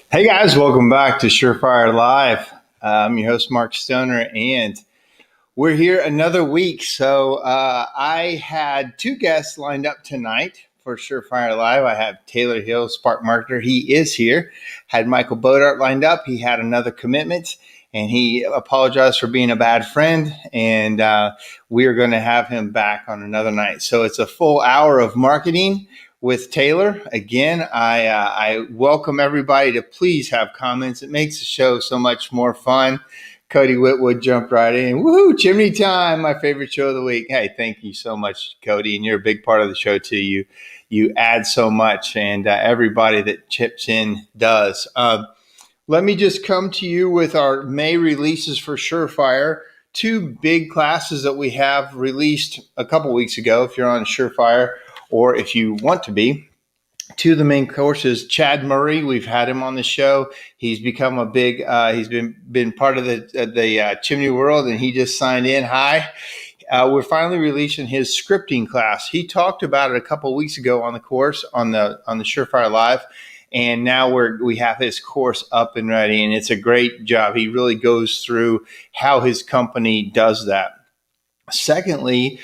Hey guys, welcome back to SureFire Live. I'm your host, Mark Stoner, and we're here another week. So I had two guests lined up tonight for SureFire Live. I have Taylor Hill, Spark Marketer. He is here. Had Michael Boudart lined up. He had another commitment, and he apologized for being a bad friend, and we are going to have him back on another night. So it's a full hour of marketing with Taylor. Again, I welcome everybody to please have comments. It makes the show so much more fun. Cody Whitwood jumped right in. Woohoo, Chimney time, my favorite show of the week. Hey, thank you so much, Cody, and you're a big part of the show too. You add so much, and everybody that chips in does. Let me just come to you with our May releases for SureFire. Two big classes that we have released a couple weeks ago, if you're on SureFire, or if you want to be. Two of the main courses, Chad Murray, we've had him on the show. He's become a big, he's been part of the Chimney world, and he just signed in. Hi. We're finally releasing his scripting class. He talked about it a couple of weeks ago on the course, on the SureFire Live, and now we have his course up and ready, and it's a great job. He really goes through how his company does that. Secondly,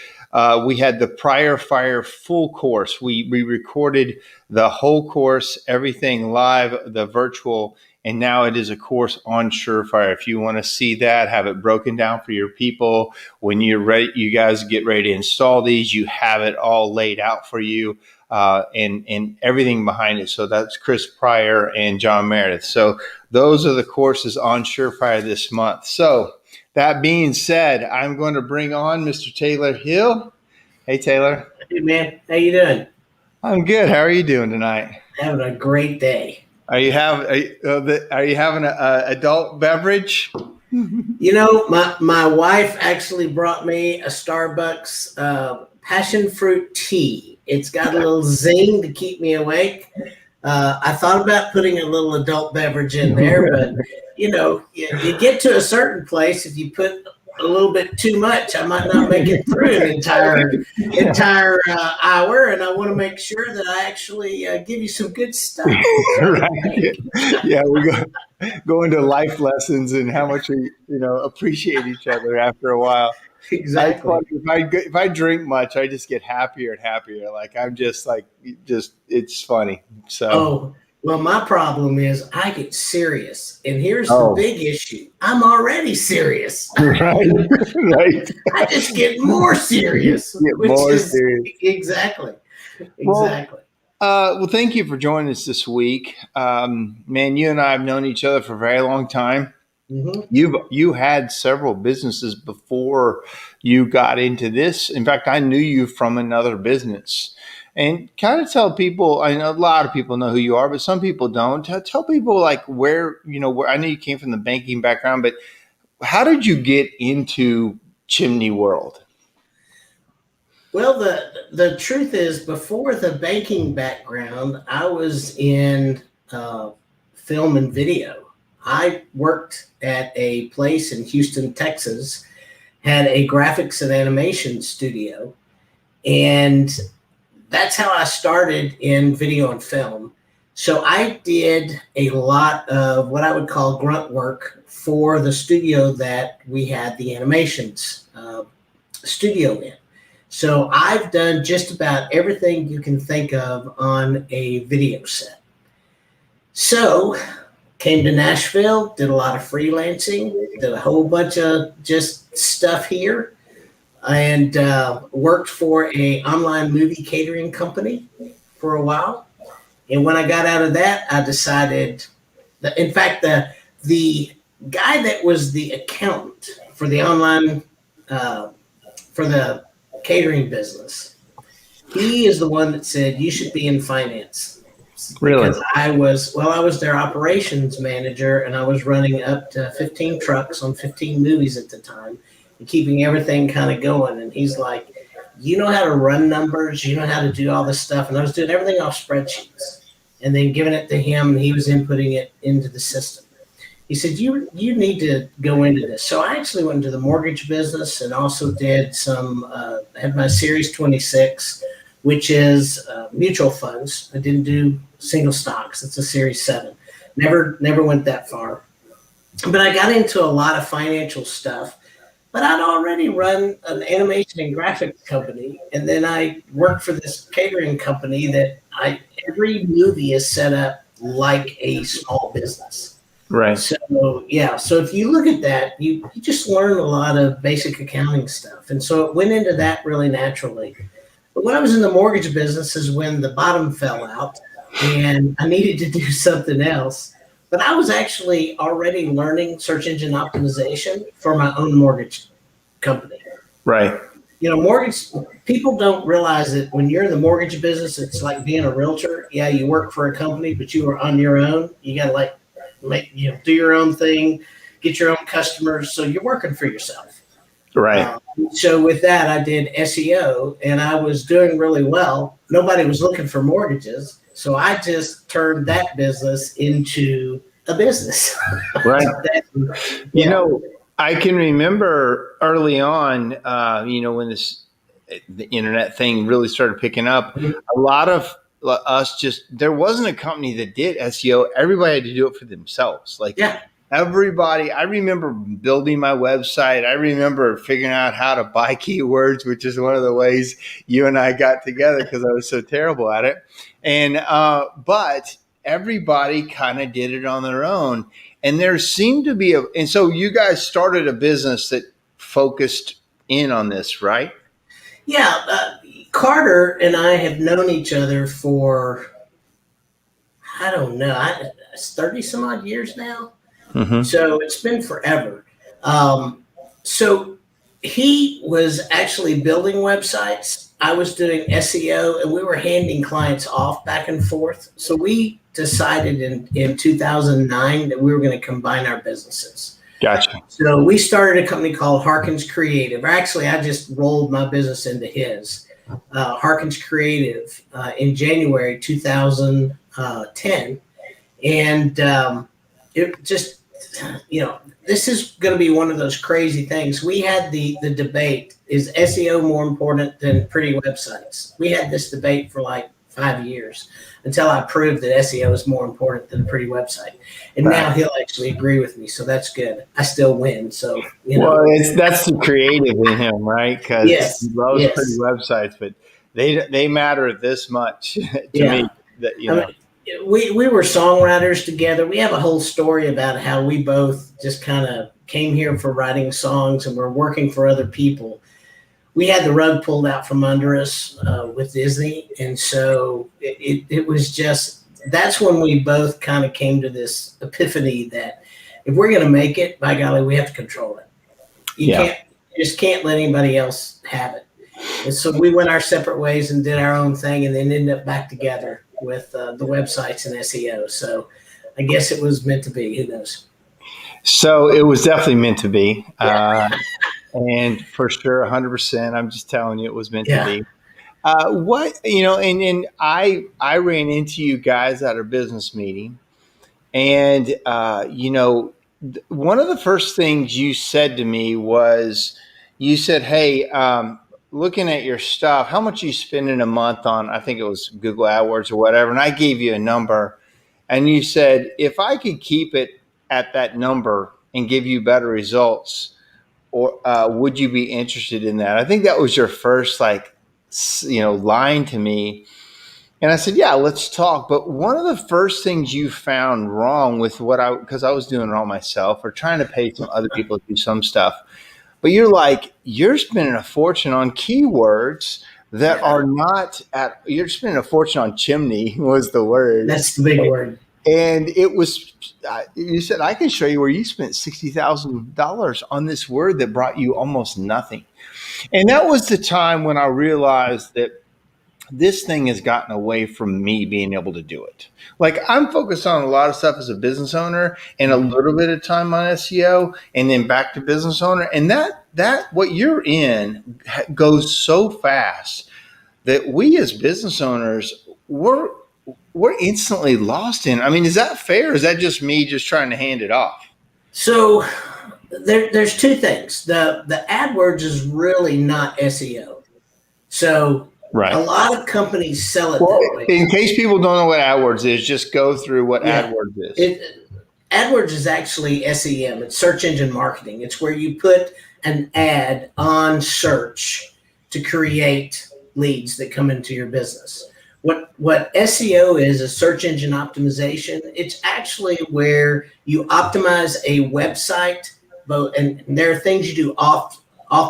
we had the Prior Fire full course. We recorded the whole course, everything live, the virtual, and now it is a course on SureFire. If you want to see that, have it broken down for your people, when you're ready, you guys get ready to install these, you have it all laid out for you, and everything behind it. So that's Chris Pryor and John Meredith. So those are the courses on SureFire this month. So that being said, I'm going to bring on Mr. Taylor Hill. Hey, Taylor. Hey, man. How you doing? I'm good. How are you doing tonight? Having a great day. Are you having an adult beverage? You know, my wife actually brought me a Starbucks passion fruit tea. It's got a little zing to keep me awake. I thought about putting a little adult beverage in there, but you know, you get to a certain place, if you put a little bit too much, I might not make it through an entire hour, and I want to make sure that I actually give you some good stuff. Right. Yeah, we go into life lessons and how much we appreciate each other after a while. Exactly. If I drink much, I just get happier and happier. Like I'm just it's funny. So. Oh, well, my problem is I get serious, and here's the big issue: I'm already serious. Right. I just get more serious. Exactly. Well, thank you for joining us this week, man. You and I have known each other for a very long time. Mm-hmm. You had several businesses before you got into this. In fact, I knew you from another business. And kind of tell people, I know a lot of people know who you are, but some people don't. Tell people like where I know you came from the banking background, but how did you get into Chimney world? Well, the truth is, before the banking background, I was in film and video. I worked at a place in Houston, Texas, had a graphics and animation studio, and that's how I started in video and film. So I did a lot of what I would call grunt work for the studio that we had the animations studio in. So I've done just about everything you can think of on a video set. So came to Nashville, did a lot of freelancing, did a whole bunch of just stuff here, and worked for a online movie catering company for a while. And when I got out of that, I decided that, in fact, the guy that was the accountant for the online for the catering business, he is the one that said you should be in finance. Really? Because I was their operations manager, and I was running up to 15 trucks on 15 movies at the time and keeping everything kind of going. And he's like, you know how to run numbers, you know how to do all this stuff. And I was doing everything off spreadsheets and then giving it to him, and he was inputting it into the system. He said, you need to go into this. So I actually went into the mortgage business and also did had my Series 26, which is mutual funds. I didn't do single stocks. It's a Series 7. Never went that far. But I got into a lot of financial stuff. But I'd already run an animation and graphics company. And then I worked for this catering company that every movie is set up like a small business. Right. So, yeah. So if you look at that, you just learn a lot of basic accounting stuff. And so it went into that really naturally. But when I was in the mortgage business is when the bottom fell out and I needed to do something else. But I was actually already learning search engine optimization for my own mortgage company. Right. Mortgage people don't realize that when you're in the mortgage business, it's like being a realtor. Yeah, you work for a company, but you are on your own. You got to do your own thing, get your own customers. So you're working for yourself. Right. So with that, I did SEO, and I was doing really well. Nobody was looking for mortgages, so I just turned that business into a business. Right. I can remember early on, when the internet thing really started picking up, a lot of us there wasn't a company that did SEO. Everybody had to do it for themselves. Everybody, I remember building my website. I remember figuring out how to buy keywords, which is one of the ways you and I got together because I was so terrible at it. And but everybody kind of did it on their own. And there seemed to be and so you guys started a business that focused in on this, right? Yeah. Carter and I have known each other for, I don't know, 30 some odd years now. Mm-hmm. So it's been forever. So he was actually building websites. I was doing SEO, and we were handing clients off back and forth. So we decided in 2009 that we were going to combine our businesses. Gotcha. So we started a company called Harkins Creative. Actually, I just rolled my business into his. Harkins Creative in January 2010. And it just, this is going to be one of those crazy things. We had the debate, is SEO more important than pretty websites? We had this debate for like 5 years until I proved that SEO is more important than a pretty website. And now he'll actually agree with me. So that's good. I still win. So, Well, that's the creative in him, right? Because he loves pretty websites, but they matter this much to me. That, we were songwriters together. We have a whole story about how we both just kind of came here for writing songs and we're working for other people. We had the rug pulled out from under us with Disney. And so it was just, that's when we both kind of came to this epiphany that if we're going to make it, by golly, we have to control it. You just can't let anybody else have it. And so we went our separate ways and did our own thing and then ended up back together with the websites and SEO. So I guess it was meant to be. Who knows? So it was definitely meant to be. And for sure, 100%. I'm just telling you, it was meant to be. And I ran into you guys at our business meeting, and one of the first things you said to me was, you said, "Hey, looking at your stuff, how much you spend in a month on?" I think it was Google AdWords or whatever, and I gave you a number, and you said, "If I could keep it at that number and give you better results, or would you be interested in that?" I think that was your first line to me. And I said, yeah, let's talk. But one of the first things you found wrong with because I was doing it all myself or trying to pay some other people to do some stuff. But you're spending a fortune on keywords that are not you're spending a fortune on chimney was the word. That's the big word. And it was, you said, I can show you where you spent $60,000 on this word that brought you almost nothing. And that was the time when I realized that this thing has gotten away from me being able to do it. Like I'm focused on a lot of stuff as a business owner and a little bit of time on SEO and then back to business owner. And that what you're in goes so fast that we as business owners, we're instantly lost in. I mean, is that fair? Or is that just me just trying to hand it off? So there's two things. The AdWords is really not SEO. So right. A lot of companies sell it that way. In case people don't know what AdWords is, just go through what AdWords is. AdWords is actually SEM. It's search engine marketing. It's where you put an ad on search to create leads that come into your business. What SEO is search engine optimization. It's actually where you optimize a website, and there are things you do off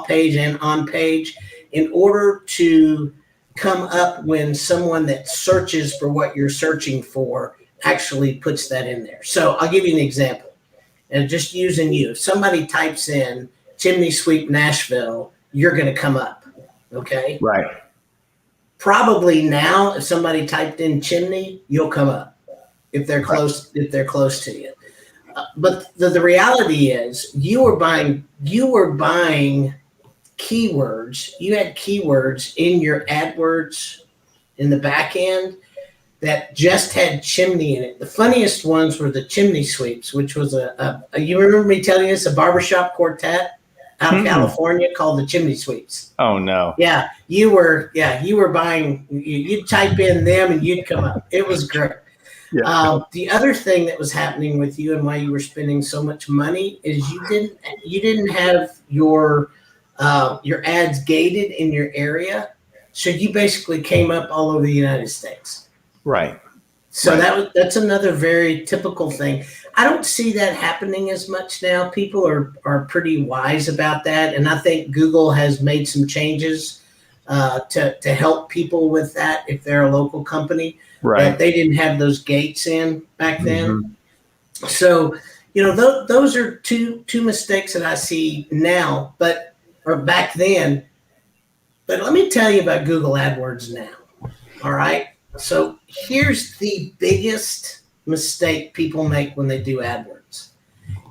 page and on page in order to come up when someone that searches for what you're searching for actually puts that in there. So I'll give you an example. And just using you, if somebody types in chimney sweep Nashville, you're going to come up. Okay. Right. Probably now, if somebody typed in chimney, you'll come up if they're close. Right. If they're close to you. But the reality is, you were buying keywords. You had keywords in your AdWords in the back end that just had chimney in it. The funniest ones were the chimney sweeps, which was you remember me telling you this, a barbershop quartet out of California called the Chimney Sweeps. Oh no. Yeah, you were buying, you'd type in them and you'd come up. It was great. Yeah. The other thing that was happening with you and why you were spending so much money is you didn't have your ads gated in your area. So you basically came up all over the United States. Right. So that's another very typical thing. I don't see that happening as much now. People are pretty wise about that. And I think Google has made some changes to help people with that if they're a local company. Right. But they didn't have those gates in back then. Mm-hmm. So, those are two mistakes that I see now, or back then. But let me tell you about Google AdWords now. All right. So here's the biggest mistake people make when they do AdWords.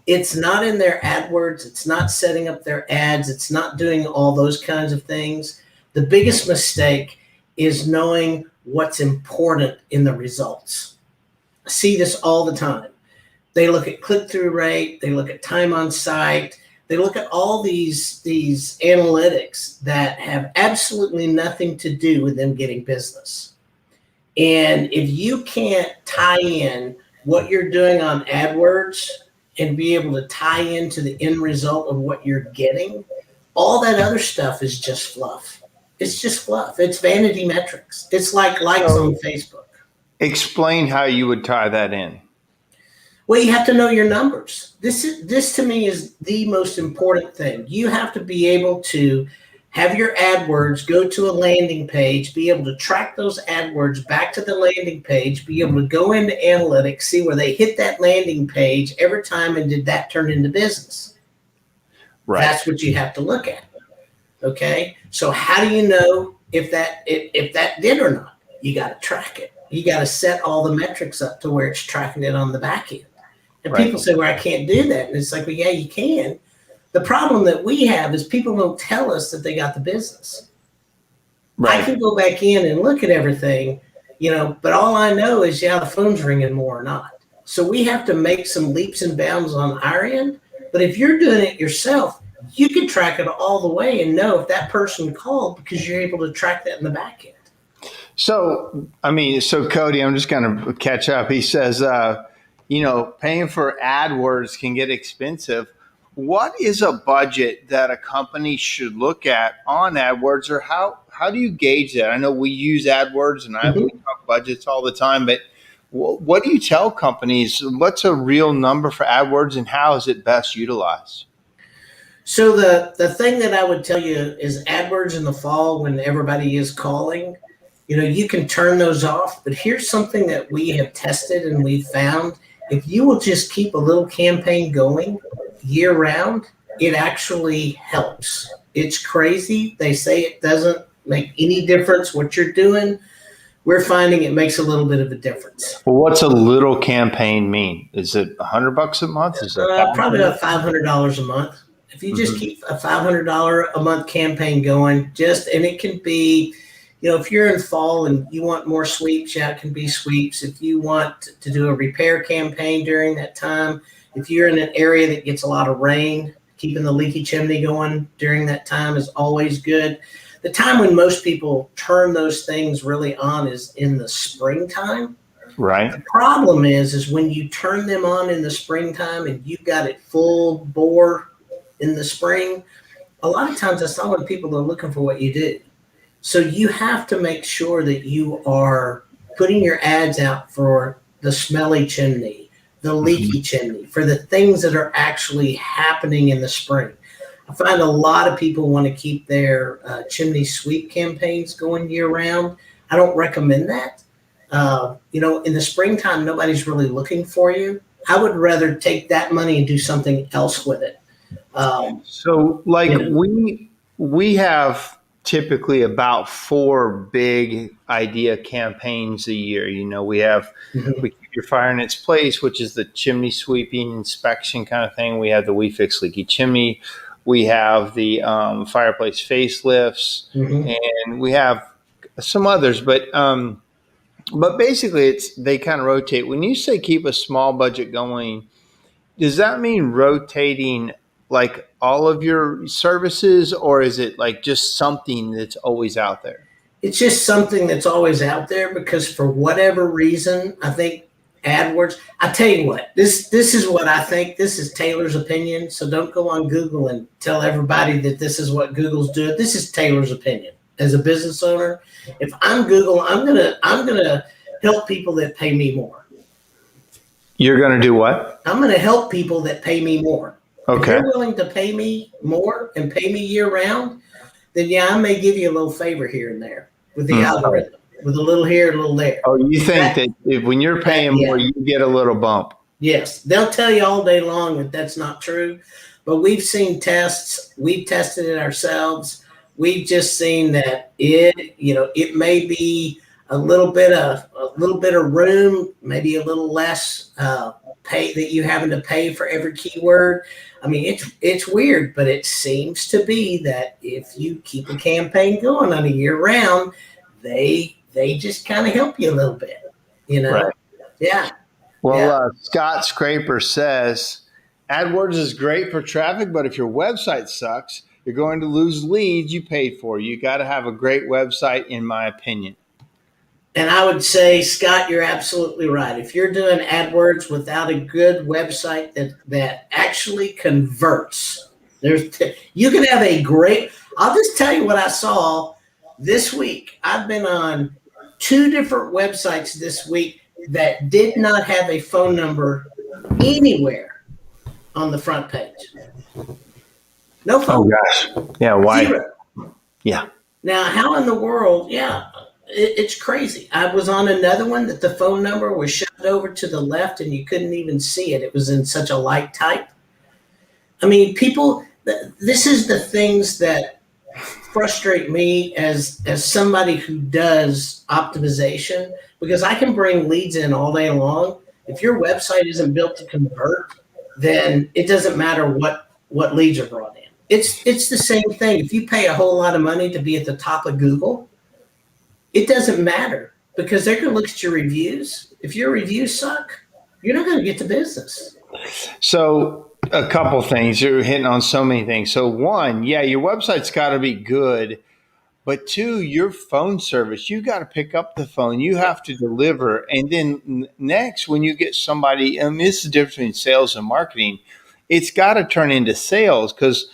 It's not in their AdWords. It's not setting up their ads. It's not doing all those kinds of things. The biggest mistake is knowing what's important in the results. I see this all the time. They look at click-through rate. They look at time on site. They look at all these analytics that have absolutely nothing to do with them getting business. And if you can't tie in what you're doing on AdWords and be able to tie into the end result of what you're getting, all that other stuff is just fluff. It's just fluff. It's vanity metrics. It's like likes on Facebook. Explain how you would tie that in. Well, you have to know your numbers. This to me is the most important thing. You have to be able to have your AdWords go to a landing page, be able to track those AdWords back to the landing page, be able to go into analytics, see where they hit that landing page every time and did that turn into business. Right. That's what you have to look at. Okay. So how do you know if that did or not? You got to track it. You got to set all the metrics up to where it's tracking it on the back end. And people say, well, I can't do that. And it's like, well, yeah, you can. The problem that we have is people don't tell us that they got the business. Right. I can go back in and look at everything, but all I know is, the phone's ringing more or not. So we have to make some leaps and bounds on our end. But if you're doing it yourself, you can track it all the way and know if that person called because you're able to track that in the back end. So Cody, I'm just going to catch up. He says, paying for AdWords can get expensive. What is a budget that a company should look at on AdWords, or how do you gauge that? I know we use AdWords, and we talk budgets all the time, but what do you tell companies? What's a real number for AdWords and how is it best utilized? So the thing that I would tell you is AdWords in the fall when everybody is calling, you can turn those off. But here's something that we have tested and we've found. If you will just keep a little campaign going year round, it actually helps. It's crazy. They say it doesn't make any difference what you're doing. We're finding it makes a little bit of a difference. Well, what's a little campaign mean? Is it $100 a month? Is it probably about $500 a month? If you just keep a $500 a month campaign going, and it can be, if you're in fall and you want more sweeps, it can be sweeps. If you want to do a repair campaign during that time, if you're in an area that gets a lot of rain, keeping the leaky chimney going during that time is always good. The time when most people turn those things really on is in the springtime. Right. The problem is when you turn them on in the springtime and you've got it full bore in the spring, a lot of times that's not when people are looking for what you do. So you have to make sure that you are putting your ads out for the smelly chimney, the leaky chimney, for the things that are actually happening in the spring. I find a lot of people want to keep their chimney sweep campaigns going year round. I don't recommend that. In the springtime, nobody's really looking for you. I would rather take that money and do something else with it. We have typically about 4 big idea campaigns a year. We have we keep your fire in its place, which is the chimney sweeping inspection kind of thing. We have the We Fix Leaky Chimney. We have the fireplace facelifts, and we have some others. But basically, they kind of rotate. When you say keep a small budget going, does that mean rotating like all of your services, or is it like just something that's always out there? It's just something that's always out there because for whatever reason, I think AdWords, I tell you what, this is what I think. This is Taylor's opinion. So don't go on Google and tell everybody that this is what Google's doing. This is Taylor's opinion. As a business owner, if I'm Google, I'm gonna help people that pay me more. You're gonna do what? I'm gonna help people that pay me more. Okay. If you're willing to pay me more and pay me year round, then I may give you a little favor here and there with the algorithm, with a little here, a little there. Oh, you think that if when you're paying more, you get a little bump? Yes. They'll tell you all day long that that's not true, but we've seen tests. We've tested it ourselves. We've just seen that it may be a little bit of room, maybe a little less pay that you having to pay for every keyword. I mean, it's weird, but it seems to be that if you keep a campaign going on a year round, they just kind of help you a little bit, Right. Yeah. Well, Scott Scraper says AdWords is great for traffic, but if your website sucks, you're going to lose leads you paid for. You got to have a great website, in my opinion. And I would say, Scott, you're absolutely right. If you're doing AdWords without a good website that actually converts, you can have a great. I'll just tell you what I saw this week. I've been on 2 different websites this week that did not have a phone number anywhere on the front page. No phone. Oh gosh. Yeah. Why? 0. Yeah. Now, how in the world? Yeah. It's crazy. I was on another one that the phone number was shoved over to the left and you couldn't even see it. It was in such a light type. I mean, people, this is the things that frustrate me as somebody who does optimization, because I can bring leads in all day long. If your website isn't built to convert, then it doesn't matter what leads are brought in. It's the same thing. If you pay a whole lot of money to be at the top of Google, it doesn't matter because they're going to look at your reviews. If your reviews suck, you're not going to get the business. So a couple things. You're hitting on so many things. So 1, your website's got to be good. But 2, your phone service, you got to pick up the phone. You have to deliver. And then next, when you get somebody, and this is the difference between sales and marketing, it's got to turn into sales because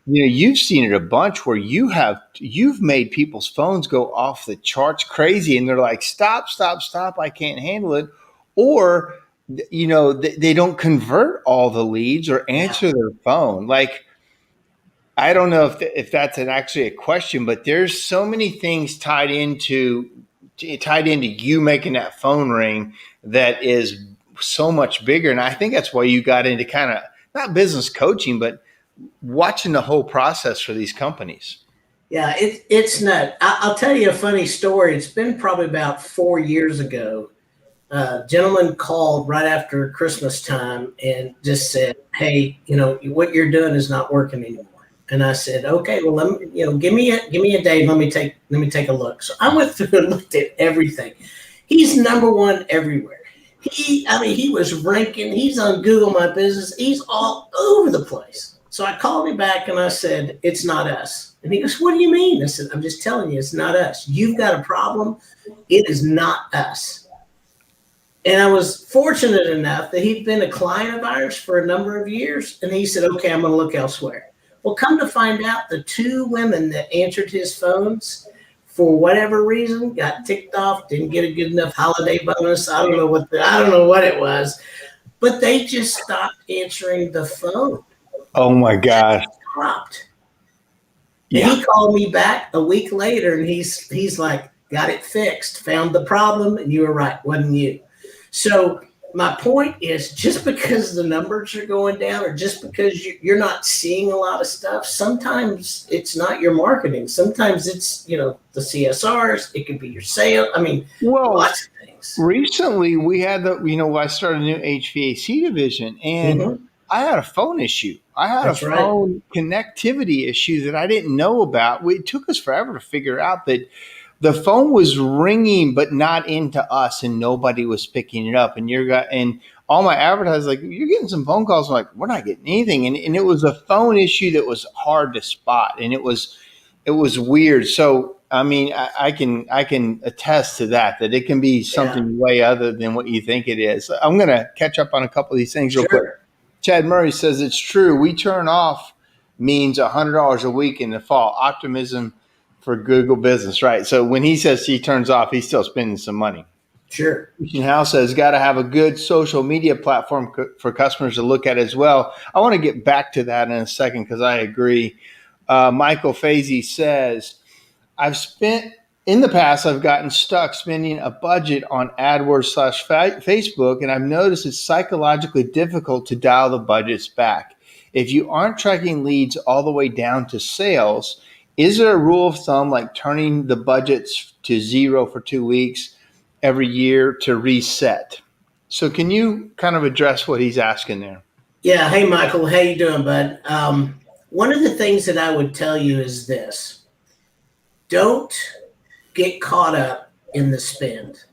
you've seen it a bunch where you've made people's phones go off the charts crazy, and they're like, stop, stop, stop, I can't handle it. Or, they don't convert all the leads or answer their phone. Like, I don't know if that's actually a question, but there's so many things tied into you making that phone ring that is so much bigger. And I think that's why you got into kind of not business coaching, but watching the whole process for these companies. Yeah, it's not. I'll tell you a funny story. It's been probably about 4 years ago. A gentleman called right after Christmas time and just said, "Hey, what you're doing is not working anymore." And I said, "Okay, well, let me, give me a day. Let me take a look." So I went through and looked at everything. He's number one everywhere. He was ranking. He's on Google My Business. He's all over the place. So I called him back and I said, "It's not us." And he goes, "What do you mean?" I said, "I'm just telling you, it's not us. You've got a problem. It is not us." And I was fortunate enough that he'd been a client of ours for a number of years. And he said, "Okay, I'm going to look elsewhere." Well, come to find out, the two women that answered his phones, for whatever reason, got ticked off, didn't get a good enough holiday bonus. I don't know what it was, but they just stopped answering the phone. Oh my gosh. Dropped. Yeah. And he called me back a week later and he's like, "Got it fixed, found the problem, and you were right, wasn't you?" So my point is, just because the numbers are going down or just because you're not seeing a lot of stuff, sometimes it's not your marketing. Sometimes it's, the CSRs. It could be your sale. Lots of things. Recently we had I started a new HVAC division, and I had a phone issue. I had a phone connectivity issue that I didn't know about. It took us forever to figure out that the phone was ringing, but not into us, and nobody was picking it up. And all my advertisers like, "You're getting some phone calls." I'm like, "We're not getting anything." And it was a phone issue that was hard to spot, and it was weird. So I can attest to that it can be something way other than what you think it is. I'm going to catch up on a couple of these things real quick. Chad Murray says it's true. We turn off means $100 a week in the fall. Optimism for Google Business, right? So when he says he turns off, he's still spending some money. Sure. Christian Howe says, got to have a good social media platform for customers to look at as well. I want to get back to that in a second because I agree. Michael Fazy says, in the past, I've gotten stuck spending a budget on AdWords / Facebook, and I've noticed it's psychologically difficult to dial the budgets back. If you aren't tracking leads all the way down to sales, is there a rule of thumb like turning the budgets to 0 for 2 weeks every year to reset? So can you kind of address what he's asking there? Yeah. Hey, Michael, how you doing, bud? One of the things that I would tell you is this: don't get caught up in the spend.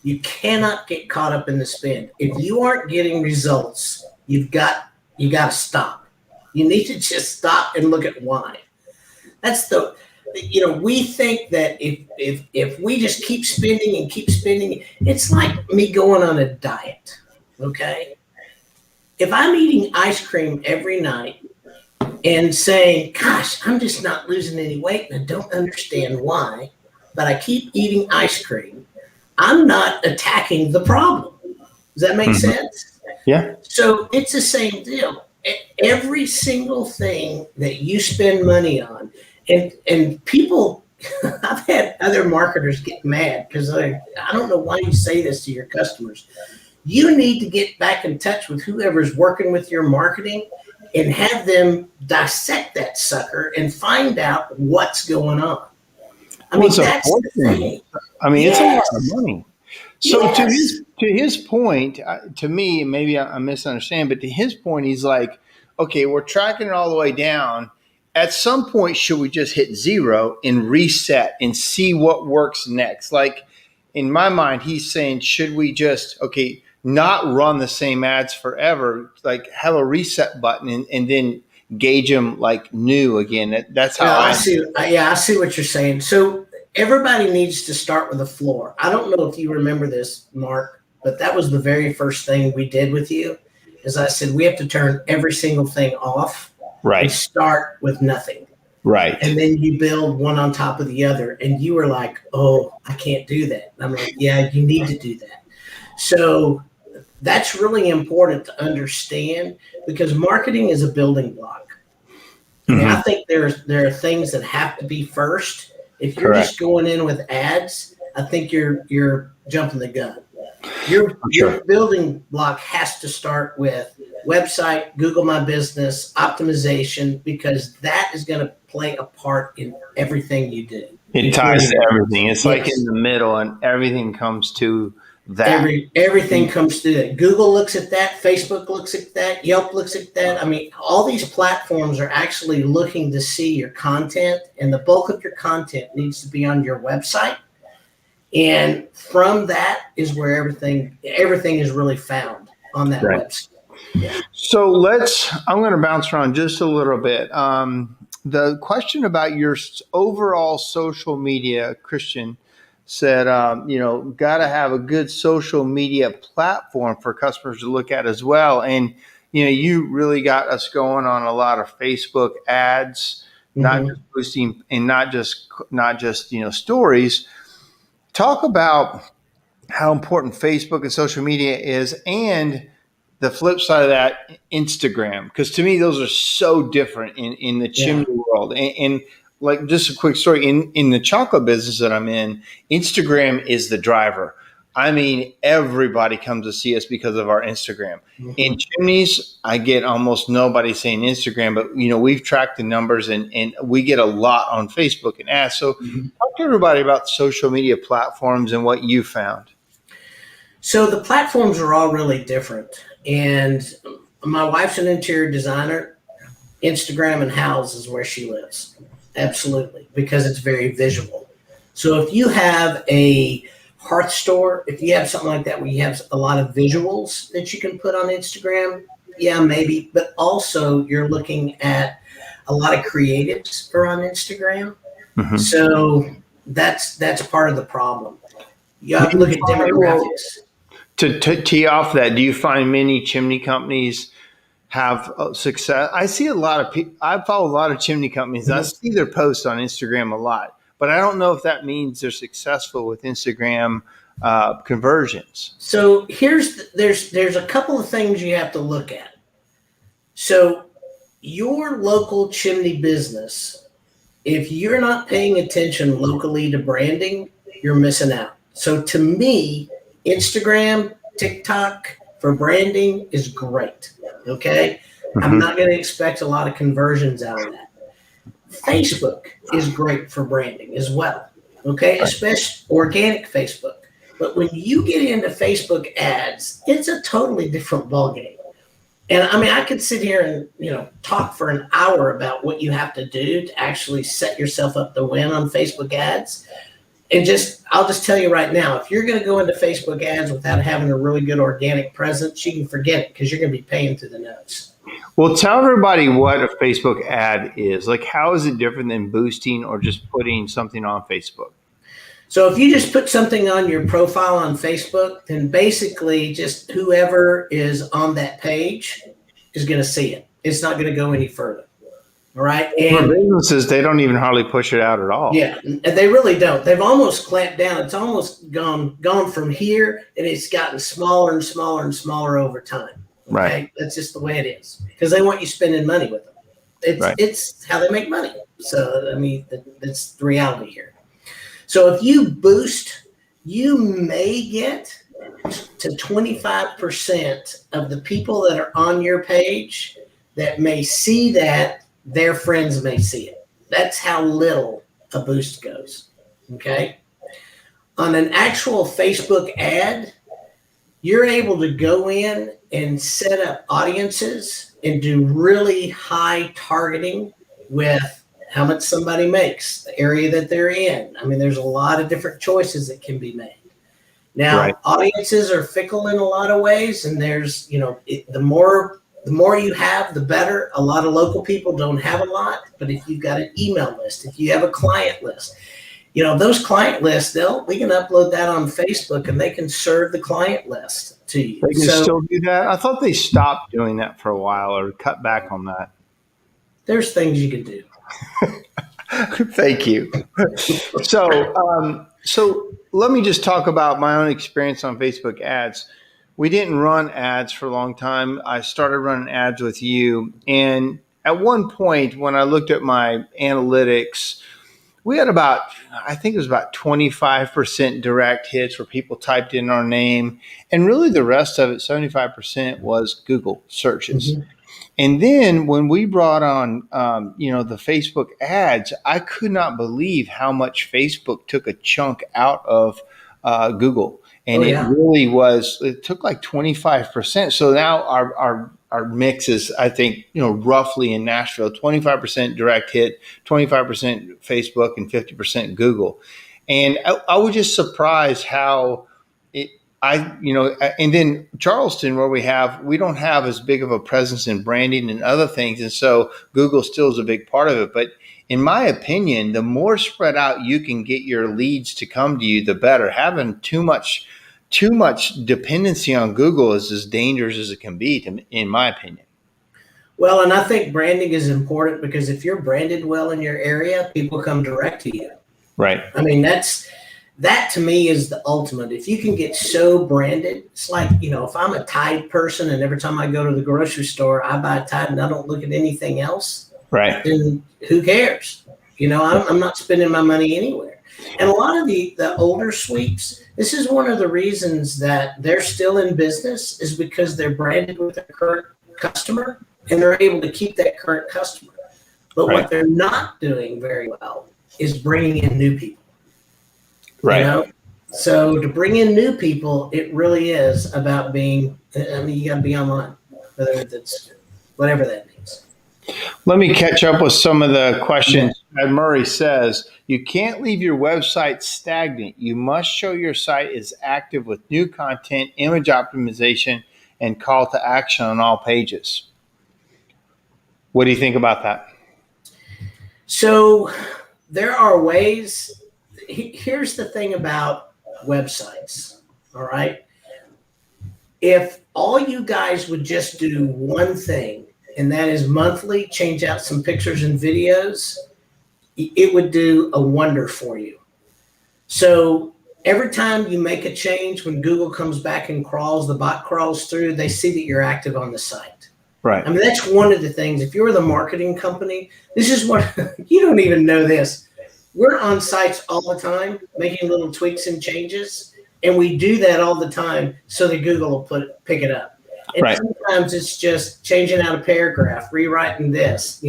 You cannot get caught up in the spend. If you aren't getting results, you got to stop. You need to just stop and look at why. That's we think that if we just keep spending and keep spending, it's like me going on a diet. Okay. If I'm eating ice cream every night and saying, "Gosh, I'm just not losing any weight and I don't understand why, but I keep eating ice cream," I'm not attacking the problem. Does that make sense? Yeah. So it's the same deal. Every single thing that you spend money on, and people, I've had other marketers get mad because I don't know why you say this to your customers. You need to get back in touch with whoever's working with your marketing and have them dissect that sucker and find out what's going on. That's the thing. It's a lot of money. So to his point, to me, maybe I misunderstand, but to his point, he's like, okay, we're tracking it all the way down. At some point, should we just hit 0 and reset and see what works next? Like in my mind, he's saying, should we just, not run the same ads forever, like have a reset button and then gauge them like new again. That's how I see. I see what you're saying. So everybody needs to start with a floor. I don't know if you remember this, Mark, but that was the very first thing we did with you. Is I said we have to turn every single thing off and Right. start with nothing. Right. And then you build one on top of the other. And you were like, oh, I can't do that. And I'm like, yeah, you need to do that. So that's really important to understand, because marketing is a building block. I mean, I think there are things that have to be first. If you're Correct. just going in with ads, I think you're jumping the gun. Your building block has to start with website, Google My Business, optimization, because that is going to play a part in everything you do. It ties to everything. It's like Yes. in the middle, and everything comes to that. Everything comes to that. Google looks at that. Facebook looks at that. Yelp looks at that. I mean, all these platforms are actually looking to see your content, and the bulk of your content needs to be on your website. And from that is where everything is really found on that website. Yeah. So I'm going to bounce around just a little bit. The question about your overall social media, Christian said, got to have a good social media platform for customers to look at as well. And, you really got us going on a lot of Facebook ads, not just boosting and not just, stories. Talk about how important Facebook and social media is, and the flip side of that, Instagram, because to me, those are so different in the chimney world. And like, just a quick story, in the chocolate business that I'm in, Instagram is the driver. I mean, everybody comes to see us because of our Instagram. In Chimneys, I get almost nobody saying Instagram, but we've tracked the numbers, and we get a lot on Facebook and ads. So talk to everybody about social media platforms and what you found. So the platforms are all really different. And my wife's an interior designer. Instagram and House is where she lives. Absolutely. Because it's very visual. So if you have a hearth store, if you have something like that where you have a lot of visuals that you can put on Instagram, yeah, maybe. But also you're looking at a lot of creatives are on Instagram. So that's part of the problem. You have to look at demographics. To tee off that, do you find many chimney companies have success? I see a lot of people. I follow a lot of chimney companies. I see their posts on Instagram a lot, but I don't know if that means they're successful with Instagram conversions. So there's a couple of things you have to look at. So your local chimney business, if you're not paying attention locally to branding, you're missing out. So to me, Instagram, TikTok for branding is great. Okay. I'm not going to expect a lot of conversions out of that. Facebook is great for branding as well. Okay. Especially organic Facebook. But when you get into Facebook ads, it's a totally different ballgame. And I mean, I could sit here and, talk for an hour about what you have to do to actually set yourself up to win on Facebook ads. And I'll just tell you right now, if you're going to go into Facebook ads without having a really good organic presence, you can forget it, because you're going to be paying through the nose. Well, tell everybody what a Facebook ad is. Like, how is it different than boosting or just putting something on Facebook? So if you just put something on your profile on Facebook, then basically just whoever is on that page is going to see it. It's not going to go any further. All right. And for businesses, they don't even hardly push it out at all. Yeah, and they really don't. They've almost clamped down. It's almost gone from here, and it's gotten smaller and smaller and smaller over time. Okay? Right. That's just the way it is, because they want you spending money with them. It's how they make money. So, I mean, that's the reality here. So if you boost, you may get to 25% of the people that are on your page that may see that. Their friends may see it. That's how little a boost goes. Okay. On an actual Facebook ad, you're able to go in and set up audiences and do really high targeting with how much somebody makes, the area that they're in. I mean, there's a lot of different choices that can be made. Now, audiences are fickle in a lot of ways, and there's, the more you have, the better. A lot of local people don't have a lot, but if you've got an email list, if you have a client list, those client lists, we can upload that on Facebook, and they can serve the client list to you. They can still do that? I thought they stopped doing that for a while or cut back on that. there's things you can do. Thank you. So let me just talk about my own experience on Facebook ads. We didn't run ads for a long time. I started running ads with you. And at one point, when I looked at my analytics, we had about, I think it was about 25% direct hits where people typed in our name. And really the rest of it, 75%, was Google searches. Mm-hmm. And then when we brought on, the Facebook ads, I could not believe how much Facebook took a chunk out of Google. And it really was, it took like 25%. So now our mix is, I think, roughly in Nashville, 25% direct hit, 25% Facebook, and 50% Google. And I was just surprised how and then Charleston, where we don't have as big of a presence in branding and other things. And so Google still is a big part of it. But in my opinion, the more spread out you can get your leads to come to you, the better. Having too much dependency on Google is as dangerous as it can be, in my opinion. Well, and I think branding is important because if you're branded well in your area, people come direct to you. Right. I mean, that to me is the ultimate. If you can get so branded, it's like, if I'm a Tide person and every time I go to the grocery store, I buy Tide and I don't look at anything else, right? Then who cares? I'm not spending my money anywhere. And a lot of the older sweeps, this is one of the reasons that they're still in business is because they're branded with their current customer and they're able to keep that current customer. But what they're not doing very well is bringing in new people. Right. So to bring in new people, it really is about you got to be online, whether it's whatever that means. Let me catch up with some of the questions. Ed Murray says, you can't leave your website stagnant. You must show your site is active with new content, image optimization, and call to action on all pages. What do you think about that? So there are ways. Here's the thing about websites, all right? If all you guys would just do one thing, and that is monthly, change out some pictures and videos, it would do a wonder for you. So every time you make a change, when Google comes back and the bot crawls through, they see that you're active on the site. Right. I mean, that's one of the things. If you're the marketing company, this is what, you don't even know this. We're on sites all the time, making little tweaks and changes, and we do that all the time so that Google will pick it up. And sometimes it's just changing out a paragraph, rewriting this,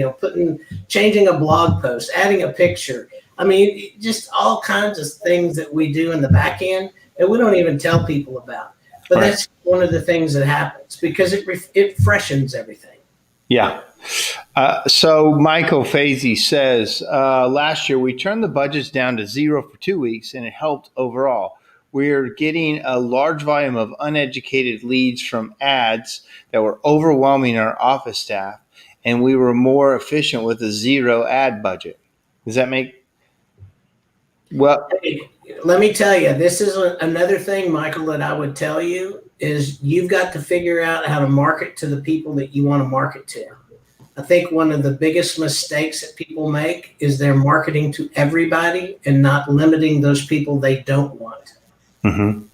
changing a blog post, adding a picture. I mean, just all kinds of things that we do in the back end that we don't even tell people about. But that's one of the things that happens because it freshens everything. Yeah. So Michael Fazy says, last year we turned the budgets down to 0 for 2 weeks and it helped overall. We're getting a large volume of uneducated leads from ads that were overwhelming our office staff, and we were more efficient with a 0 ad budget. Does that make well? Let me tell you, this is another thing, Michael, that I would tell you is you've got to figure out how to market to the people that you want to market to. I think one of the biggest mistakes that people make is they're marketing to everybody and not limiting those people they don't want. Mm-hmm.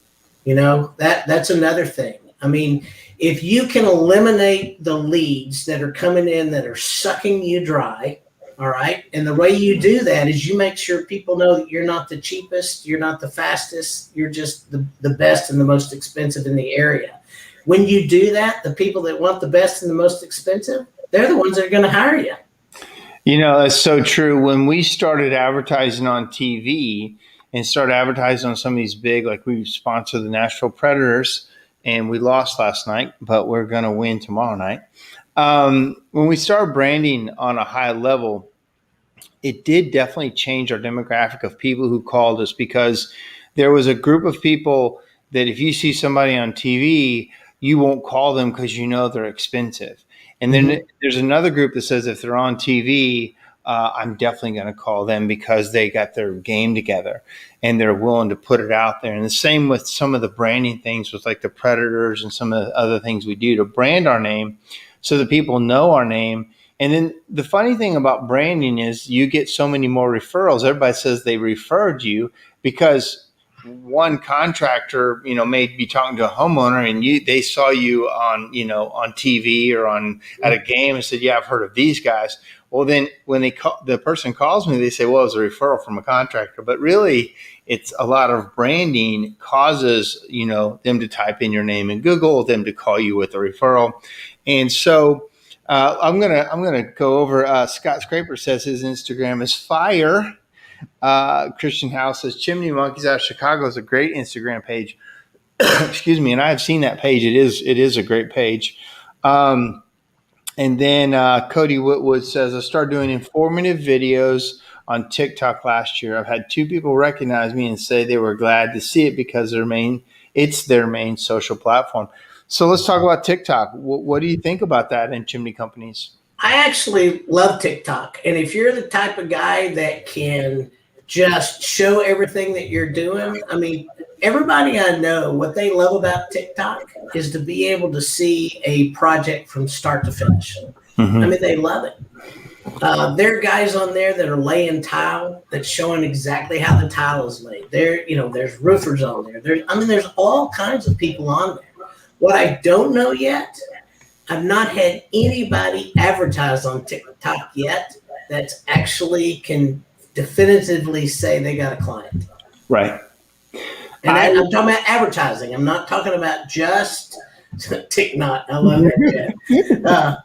That's another thing. I mean, if you can eliminate the leads that are coming in that are sucking you dry, all right, and the way you do that is you make sure people know that you're not the cheapest, you're not the fastest, you're just the best and the most expensive in the area. When you do that, the people that want the best and the most expensive, they're the ones that are going to hire you. That's so true. When we started advertising on TV and started advertising on some of these big, like we sponsor the Nashville Predators, and we lost last night, but we're going to win tomorrow night. When we started branding on a high level, it did definitely change our demographic of people who called us because there was a group of people that if you see somebody on TV, you won't call them because they're expensive. And then there's another group that says if they're on TV, I'm definitely going to call them because they got their game together and they're willing to put it out there. And the same with some of the branding things with like the Predators and some of the other things we do to brand our name so that people know our name And then the funny thing about branding is you get so many more referrals. Everybody says they referred you because one contractor, may be talking to a homeowner and they saw you on TV or at a game and said, yeah, I've heard of these guys. Well, then when the person calls me, they say, well, it's a referral from a contractor, but really it's a lot of branding causes, them to type in your name in Google, them to call you with a referral. And so I'm gonna go over. Scott Scraper says his Instagram is fire. Christian House says Chimney Monkeys out of Chicago is a great Instagram page. Excuse me, and I have seen that page. It is a great page. And then Cody Whitwood says I started doing informative videos on TikTok last year. I've had 2 people recognize me and say they were glad to see it because it's their main social platform. So let's talk about TikTok. What do you think about that in chimney companies? I actually love TikTok. And if you're the type of guy that can just show everything that you're doing, I mean, everybody I know, what they love about TikTok is to be able to see a project from start to finish. Mm-hmm. I mean, they love it. There are guys on there that are laying tile that's showing exactly how the tile is laid. There's roofers on there. There's all kinds of people on there. What I don't know yet, I've not had anybody advertise on TikTok yet that's actually can definitively say they got a client. Right. And I'm talking about advertising. I'm not talking about just TikTok. I love that.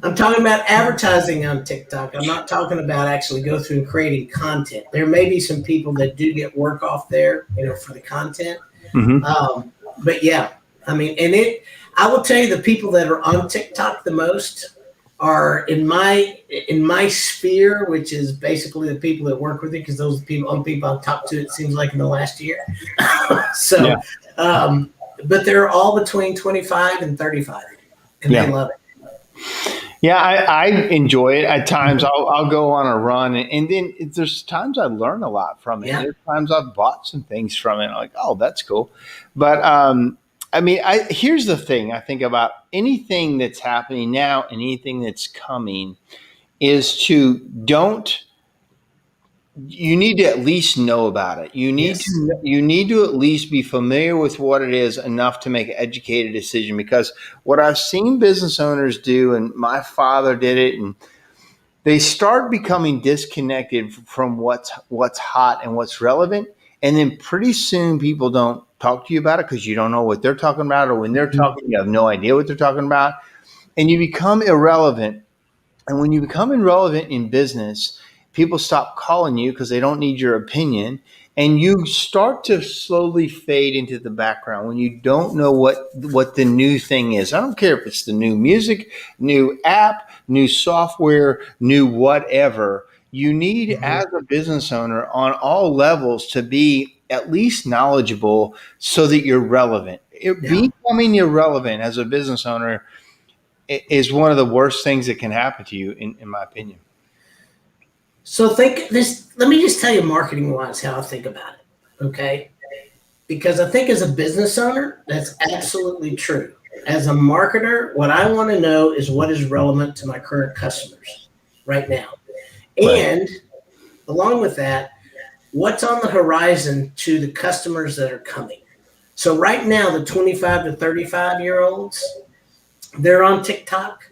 I'm talking about advertising on TikTok. I'm not talking about actually go through and creating content. There may be some people that do get work off there, for the content. Mm-hmm. But yeah, I mean, I will tell you the people that are on TikTok the most are in my sphere, which is basically the people that work with it, because those are people I've talked to, it seems like, in the last year. So, yeah. But they're all between 25 and 35, and they love it. Yeah, I enjoy it. At times I'll go on a run, and then there's times I learn a lot from it. Yeah. There's times I've bought some things from it. I'm like, oh, that's cool. But here's the thing I think about anything that's happening now and anything that's coming is you need to at least know about it. You need to at least be familiar with what it is enough to make an educated decision, because what I've seen business owners do, and my father did it, and they start becoming disconnected from what's hot and what's relevant. And then pretty soon people don't talk to you about it because you don't know what they're talking about, or when they're talking, you have no idea what they're talking about, and you become irrelevant. And when you become irrelevant in business, people stop calling you because they don't need your opinion, and you start to slowly fade into the background when you don't know what the new thing is. I don't care if it's the new music, new app, new software, new whatever. You need, as a business owner on all levels, to be at least knowledgeable so that you're relevant. Becoming irrelevant as a business owner is one of the worst things that can happen to you, in my opinion. So let me just tell you marketing wise how I think about it. Okay. Because I think as a business owner, that's absolutely true. As a marketer, what I want to know is what is relevant to my current customers right now. Right. And along with that, what's on the horizon to the customers that are coming. So right now, the 25 to 35-year-olds, they're on TikTok.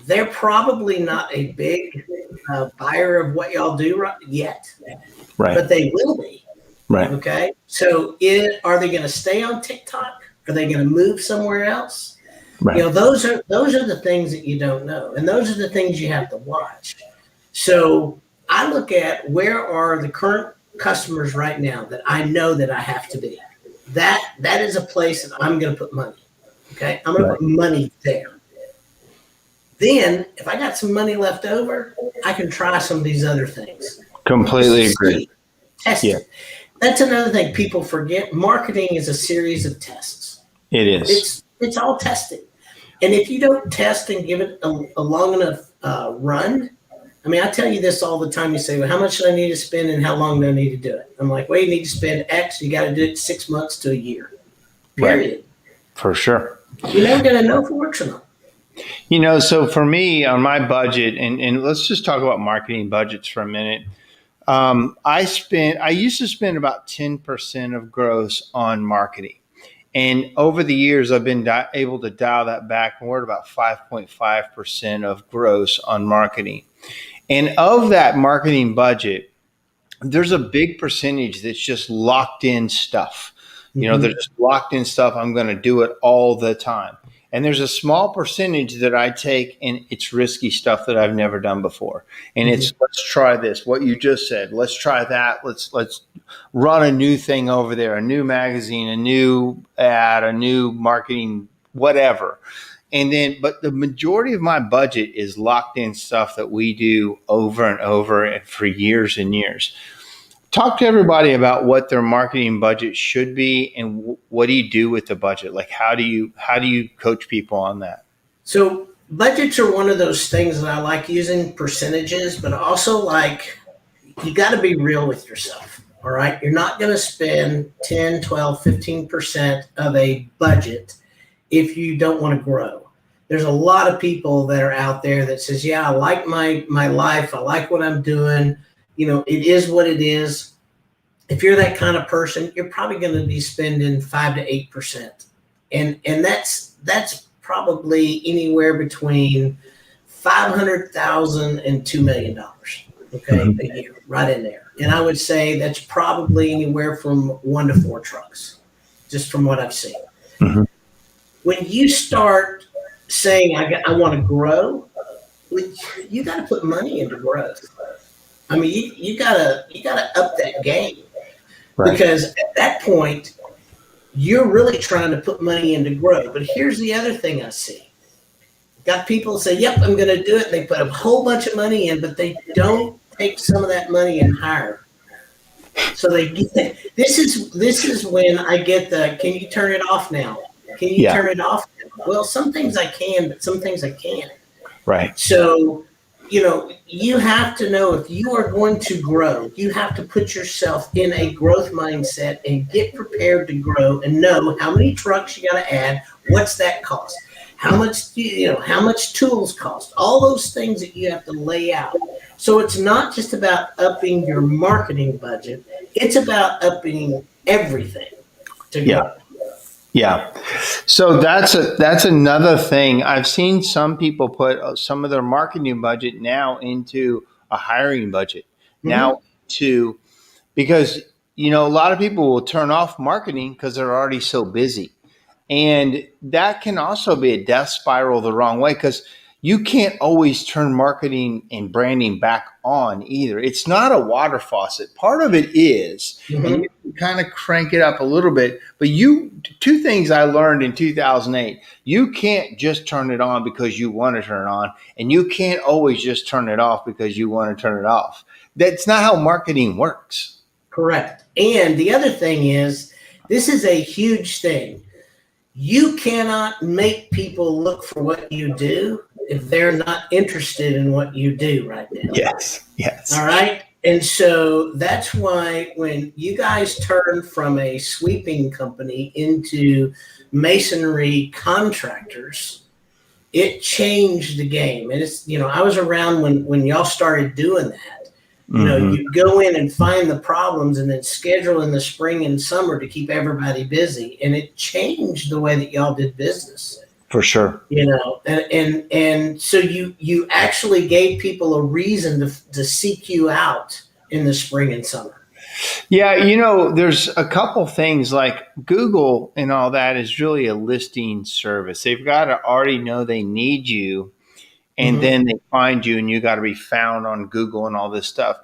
They're probably not a big buyer of what y'all do yet, right? But they will be, right? Okay. So, are they going to stay on TikTok? Are they going to move somewhere else? Right. Those are the things that you don't know, and those are the things you have to watch. So, I look at where are the current customers right now that I know that I have to be. That is a place that I'm going to put money. Okay, I'm going to put money there. Then, if I got some money left over, I can try some of these other things. Completely agree. Test it. That's another thing people forget. Marketing is a series of tests. It is. It's all testing. And if you don't test and give it a long enough run, I mean, I tell you this all the time. You say, well, how much do I need to spend and how long do I need to do it? I'm like, well, you need to spend X. You got to do it 6 months to a year. Period. Right. For sure. You're never going to know if it works or not. So for me on my budget, and let's just talk about marketing budgets for a minute. I used to spend about 10% of gross on marketing. And over the years, I've been able to dial that back, and we're at about 5.5% of gross on marketing. And of that marketing budget, there's a big percentage that's just locked in stuff. There's just locked in stuff. I'm going to do it all the time. And there's a small percentage that I take, and it's risky stuff that I've never done before. And it's, let's try this, what you just said. Let's try that. Let's run a new thing over there, a new magazine, a new ad, a new marketing, whatever. And then, but the majority of my budget is locked in stuff that we do over and over and for years and years. Talk to everybody about what their marketing budget should be, and what do you do with the budget? Like, how do you coach people on that? So budgets are one of those things that I like using percentages, but also like you got to be real with yourself. All right. You're not going to spend 10, 12, 15% of a budget if you don't want to grow. There's a lot of people that are out there that says, yeah, I like my life. I like what I'm doing. It is what it is. If you're that kind of person, you're probably going to be spending 5 to 8%. And that's probably anywhere between $500,000 and $2 million, okay, a year, right in there. And I would say that's probably anywhere from 1 to 4 trucks, just from what I've seen. Mm-hmm. When you start saying, I want to grow, you got to put money into growth. I mean, you gotta up that game, right? Because at that point, you're really trying to put money into growth. But here's the other thing I see: got people say, "Yep, I'm going to do it." And they put a whole bunch of money in, but they don't take some of that money and hire. So this is when I get the, "Can you turn it off now? Can you turn it off?" Well, some things I can, but some things I can't. Right. So, you have to know if you are going to grow, you have to put yourself in a growth mindset and get prepared to grow and know how many trucks you got to add, what's that cost, how much, how much tools cost, all those things that you have to lay out. So it's not just about upping your marketing budget, it's about upping everything to grow. Yeah. So that's another thing. I've seen some people put some of their marketing budget now into a hiring budget. Mm-hmm. Because a lot of people will turn off marketing because they're already so busy. And that can also be a death spiral the wrong way, because you can't always turn marketing and branding back on either. It's not a water faucet. Part of it is, mm-hmm. and you can kind of crank it up a little bit. But two things I learned in 2008, you can't just turn it on because you want to turn it on, and you can't always just turn it off because you want to turn it off. That's not how marketing works. Correct. And the other thing is, this is a huge thing. You cannot make people look for what you do if they're not interested in what you do right now. Yes. All right. And so that's why when you guys turned from a sweeping company into masonry contractors, it changed the game. And it's, I was around when y'all started doing that. Mm-hmm. You go in and find the problems and then schedule in the spring and summer to keep everybody busy. And it changed the way that y'all did business. For sure. And so you actually gave people a reason to seek you out in the spring and summer. Yeah. There's a couple things like Google and all that is really a listing service. They've got to already know they need you. And mm-hmm. then they find you, and you got to be found on Google and all this stuff.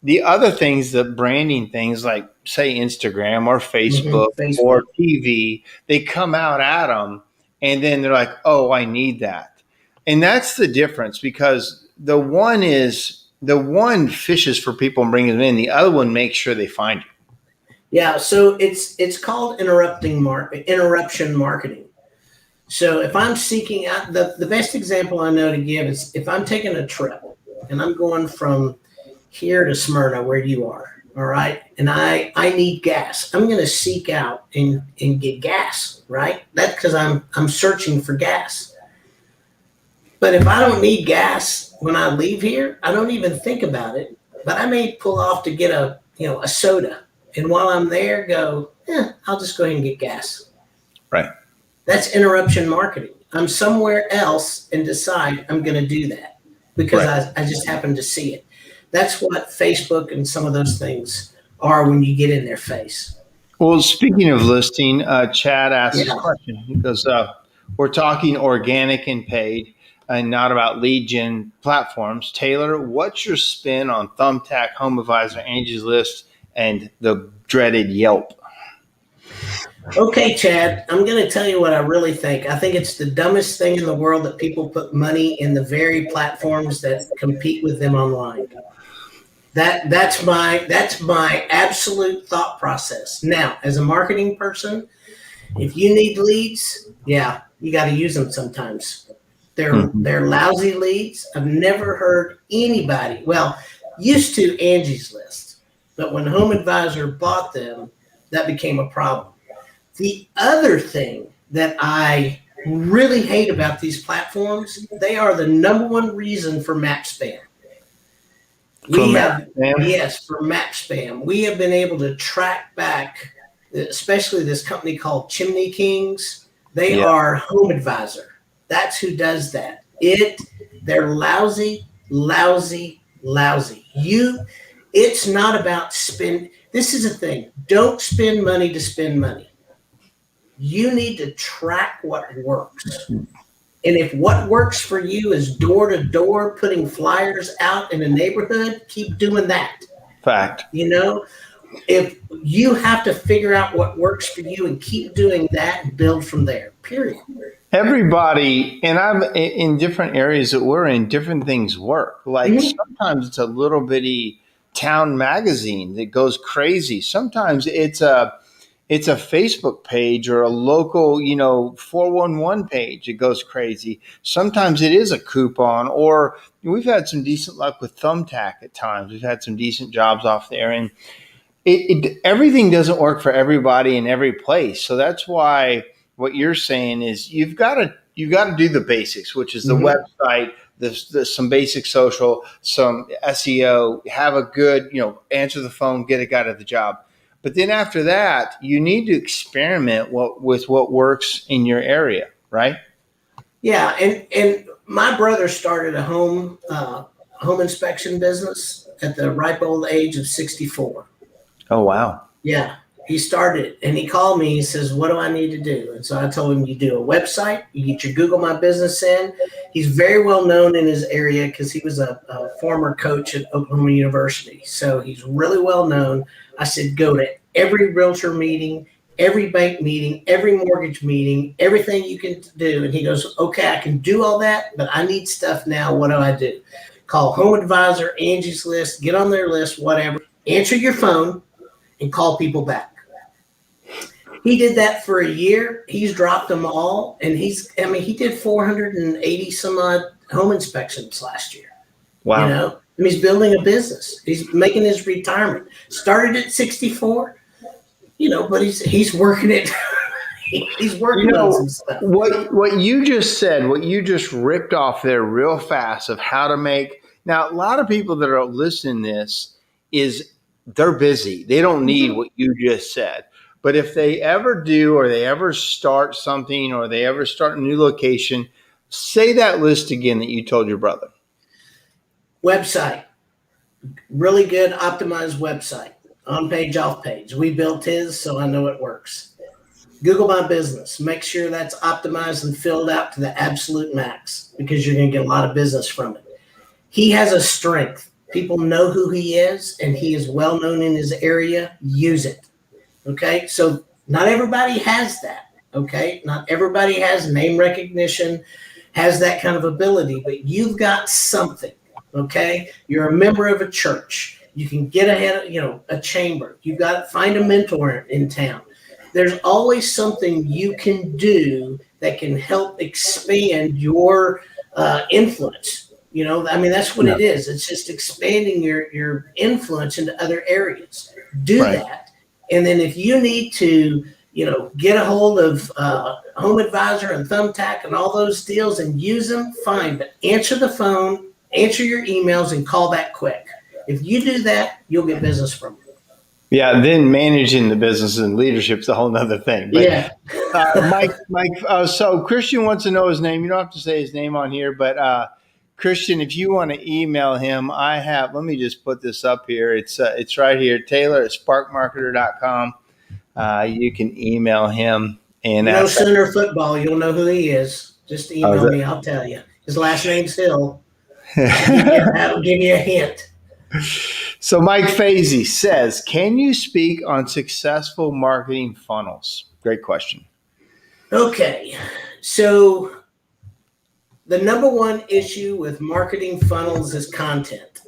The other things, the branding things like, say, Instagram or Facebook, mm-hmm. or TV, they come out at them, and then they're like, oh, I need that. And that's the difference, because the one fishes for people and brings them in. The other one makes sure they find you. Yeah, so it's called interruption marketing. So if I'm seeking out, the best example I know to give is if I'm taking a trip and I'm going from here to Smyrna where you are, all right, and I need gas, I'm going to seek out and get gas, right? That's because I'm searching for gas. But if I don't need gas when I leave here, I don't even think about it. But I may pull off to get a soda, and while I'm there, I'll just go ahead and get gas. Right. That's interruption marketing. I'm somewhere else and decide I'm going to do that because I just happen to see it. That's what Facebook and some of those things are when you get in their face. Well, speaking of listing, Chad asked a question. He goes, we're talking organic and paid and not about lead gen platforms. Taylor, what's your spin on Thumbtack, HomeAdvisor, Angie's List, and the dreaded Yelp? Okay, Chad, I'm going to tell you what I really think. I think it's the dumbest thing in the world that people put money in the very platforms that compete with them online. That's my absolute thought process. Now, as a marketing person, if you need leads, you got to use them sometimes. They're lousy leads. I've never heard anybody, used to Angie's List, but when HomeAdvisor bought them, that became a problem. The other thing that I really hate about these platforms, they are the number one reason for map spam. For map spam. We have been able to track back, especially this company called Chimney Kings. They are HomeAdvisor. That's who does that. They're lousy. It's not about spend. This is a thing. Don't spend money to spend money. You need to track what works. And if what works for you is door to door, putting flyers out in a neighborhood, keep doing that. Fact. If you have to figure out what works for you and keep doing that and build from there, period. Everybody, and I'm in different areas that we're in, different things work. Like sometimes it's a little bitty town magazine that goes crazy. Sometimes it's a Facebook page or a local, 411 page. It goes crazy. Sometimes it is a coupon, or we've had some decent luck with Thumbtack at times. We've had some decent jobs off there, and everything doesn't work for everybody in every place. So that's why what you're saying is you've got to do the basics, which is the website, some basic social, some SEO, have a good, answer the phone, get a guy to the job. But then after that, you need to experiment with what works in your area, right? Yeah, and my brother started a home inspection business at the ripe old age of 64. Oh, wow. Yeah, he started it, and he called me. He says, "What do I need to do?" And so I told him, "You do a website, you get your Google My Business in." He's very well known in his area because he was a former coach at Oklahoma University. So he's really well known. I said, go to every realtor meeting, every bank meeting, every mortgage meeting, everything you can do. And he goes, okay, I can do all that, but I need stuff now. What do I do? Call HomeAdvisor, Angie's List, get on their list, whatever. Answer your phone and call people back. He did that for a year. He's dropped them all. And he did 480 some odd home inspections last year. Wow. And he's building a business. He's making his retirement. Started at 64, but he's working it. He's working on some stuff. What you just said, what you just ripped off there real fast of how to make. Now, a lot of people that are listening to this they're busy. They don't need what you just said. But if they ever do, or they ever start something, or they ever start a new location, say that list again that you told your brother. Website, really good optimized website, on page, off page. We built his, so I know it works. Google My Business, make sure that's optimized and filled out to the absolute max because you're going to get a lot of business from it. He has a strength. People know who he is, and he is well known in his area. Use it. Okay, so not everybody has that. Okay, not everybody has name recognition, has that kind of ability, but you've got something. Okay, you're a member of a church. You can get ahead of, a chamber. You've got to find a mentor in town. There's always something you can do that can help expand your influence. That's what it is. It's just expanding your influence into other areas. Do that. And then if you need to get a hold of Home Advisor and Thumbtack and all those deals and use them, fine. But answer the phone, answer your emails, and call back quick. If you do that, you'll get business from them. Yeah, then managing the business and leadership is a whole nother thing. But, yeah. Mike. So Christian wants to know his name. You don't have to say his name on here, but Christian, if you want to email him, let me just put this up here. It's right here, Taylor@sparkmarketer.com. You can email him. And no Sooner football, you'll know who he is. Just email me, I'll tell you. His last name's Hill. That'll give you a hint. So Mike Fazy says, can you speak on successful marketing funnels? Great question. Okay. So the number one issue with marketing funnels is content.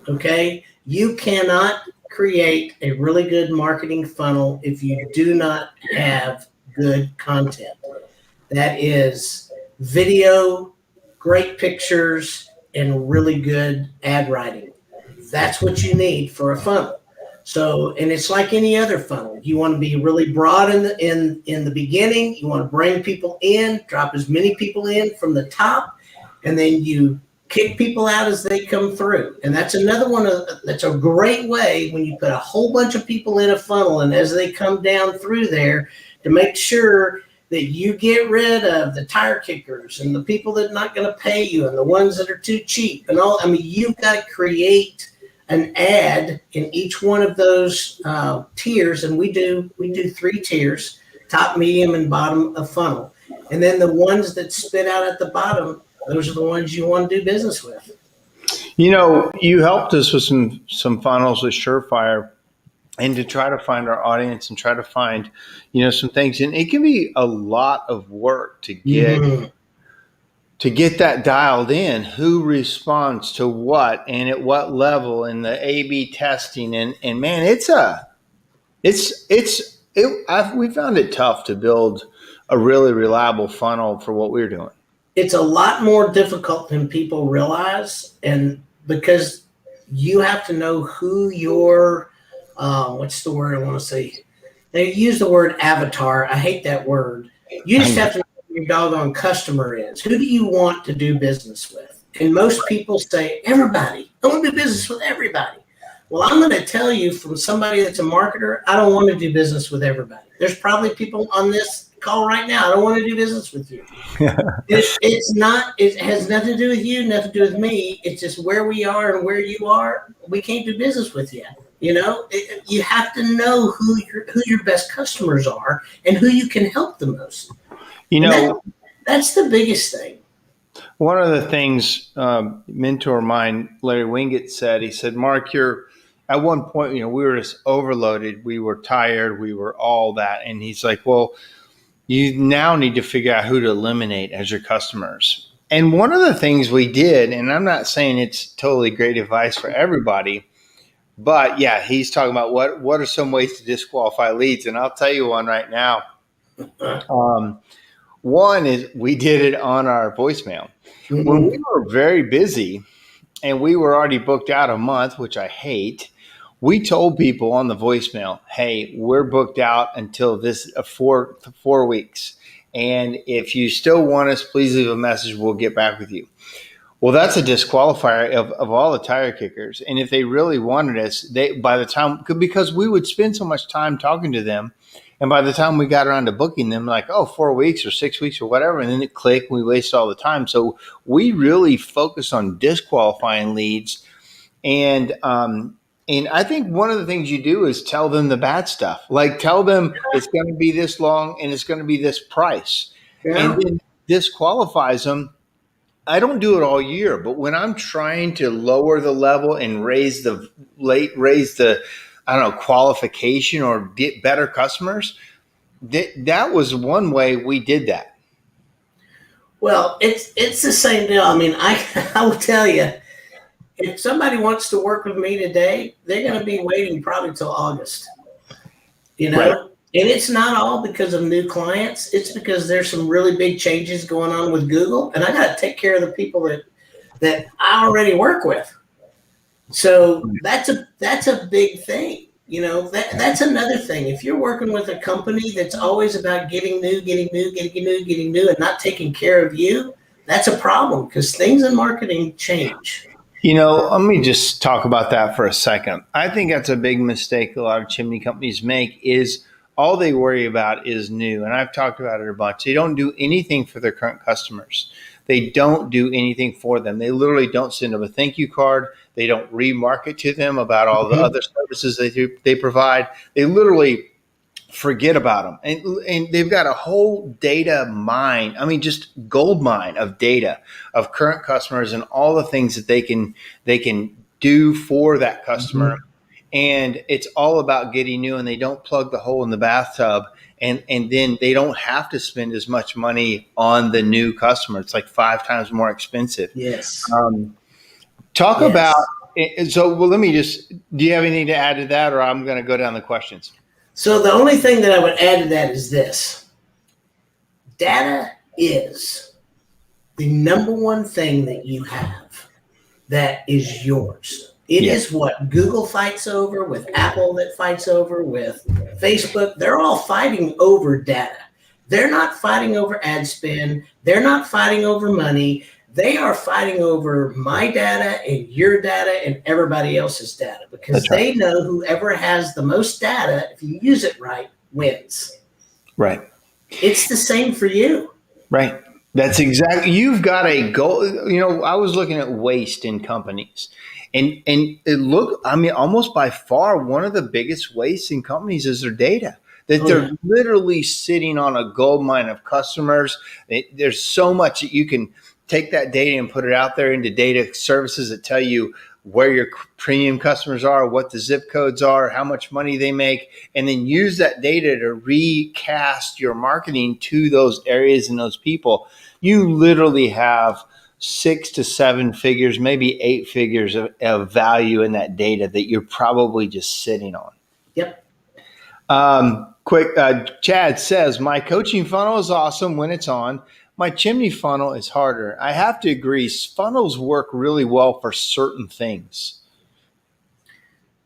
Okay. You cannot create a really good marketing funnel if you do not have good content. That is video, great pictures, and really good ad writing. That's what you need for a funnel. So, and it's like any other funnel. You want to be really broad in the beginning. You want to bring people in, drop as many people in from the top, and then you kick people out as they come through. And that's another one that's a great way when you put a whole bunch of people in a funnel, and as they come down through there, to make sure that you get rid of the tire kickers and the people that are not going to pay you and the ones that are too cheap and all. I mean, you've got to create an ad in each one of those tiers, and we do 3 tiers: top, medium, and bottom of funnel. And then the ones that spit out at the bottom, those are the ones you want to do business with. You helped us with some funnels with SureFire, and to try to find our audience and try to find some things, and it can be a lot of work to get. To get that dialed in, who responds to what and at what level, and the A/B testing, and man, we found it tough to build a really reliable funnel for what we're doing. It's a lot more difficult than people realize, and because you have to know who your what's the word I want to say? They use the word avatar. I hate that word. You just have to know who your doggone customer is. Who do you want to do business with? And most people say, everybody. I want to do business with everybody. Well, I'm going to tell you from somebody that's a marketer, I don't want to do business with everybody. There's probably people on this call right now. I don't want to do business with you. It has nothing to do with you, nothing to do with me. It's just where we are and where you are. We can't do business with you. You have to know who your best customers are and who you can help the most. That's the biggest thing. One of the things mentor of mine, Larry Winget, said, he said, Mark, at one point, we were just overloaded. We were tired. We were all that. And he's like, well, you now need to figure out who to eliminate as your customers. And one of the things we did, and I'm not saying it's totally great advice for everybody, but yeah, he's talking about what are some ways to disqualify leads. And I'll tell you one right now. One is we did it on our voicemail. Mm-hmm. When we were very busy and we were already booked out a month, which I hate, we told people on the voicemail, hey, we're booked out until this 4 weeks. And if you still want us, please leave a message. We'll get back with you. Well, that's a disqualifier of all the tire kickers. And if they really wanted us, because we would spend so much time talking to them, and by the time we got around to booking them, like, 4 weeks or 6 weeks or whatever, and then it clicked, we waste all the time. So we really focus on disqualifying leads. And I think one of the things you do is tell them the bad stuff. Like, tell them it's going to be this long and it's going to be this price. Yeah. And then disqualifies them. I don't do it all year, but when I'm trying to lower the level and raise the qualification or get better customers, that was one way we did that. Well, it's the same deal. I mean, I will tell you, if somebody wants to work with me today, they're going to be waiting probably till August. Right. And it's not all because of new clients. It's because there's some really big changes going on with Google, and I got to take care of the people that I already work with. So that's a big thing. That's another thing. If you're working with a company that's always about getting new, and not taking care of you, that's a problem because things in marketing change. Let me just talk about that for a second. I think that's a big mistake a lot of chimney companies make is all they worry about is new. And I've talked about it a bunch. They don't do anything for their current customers. They don't do anything for them. They literally don't send them a thank you card. They don't remarket to them about all the other services they provide. They literally forget about them. And they've got a whole data mine. I mean, just gold mine of data of current customers and all the things that they can do for that customer. And it's all about getting new, and they don't plug the hole in the bathtub. And then they don't have to spend as much money on the new customer. It's like 5 times more expensive. Yes. Talk about, let me just, do you have anything to add to that, or I'm going to go down the questions? So the only thing that I would add to that is this. Data is the number one thing that you have that is yours. It is what Google fights over, with Apple that fights over, with Facebook. They're all fighting over data. They're not fighting over ad spend. They're not fighting over money. They are fighting over my data and your data and everybody else's data because they know whoever has the most data, if you use it right, wins. Right. It's the same for you. Right. That's exactly. You've got a goal. I was looking at waste in companies. And it looked, almost by far, one of the biggest wastes in companies is their data. That they're literally sitting on a gold mine of customers. There's so much that you can take that data and put it out there into data services that tell you where your premium customers are, what the zip codes are, how much money they make, and then use that data to recast your marketing to those areas and those people. You literally have 6 to 7 figures, maybe 8 figures of value in that data that you're probably just sitting on. Yep. Chad says, my coaching funnel is awesome when it's on. My chimney funnel is harder. I have to agree. Funnels work really well for certain things.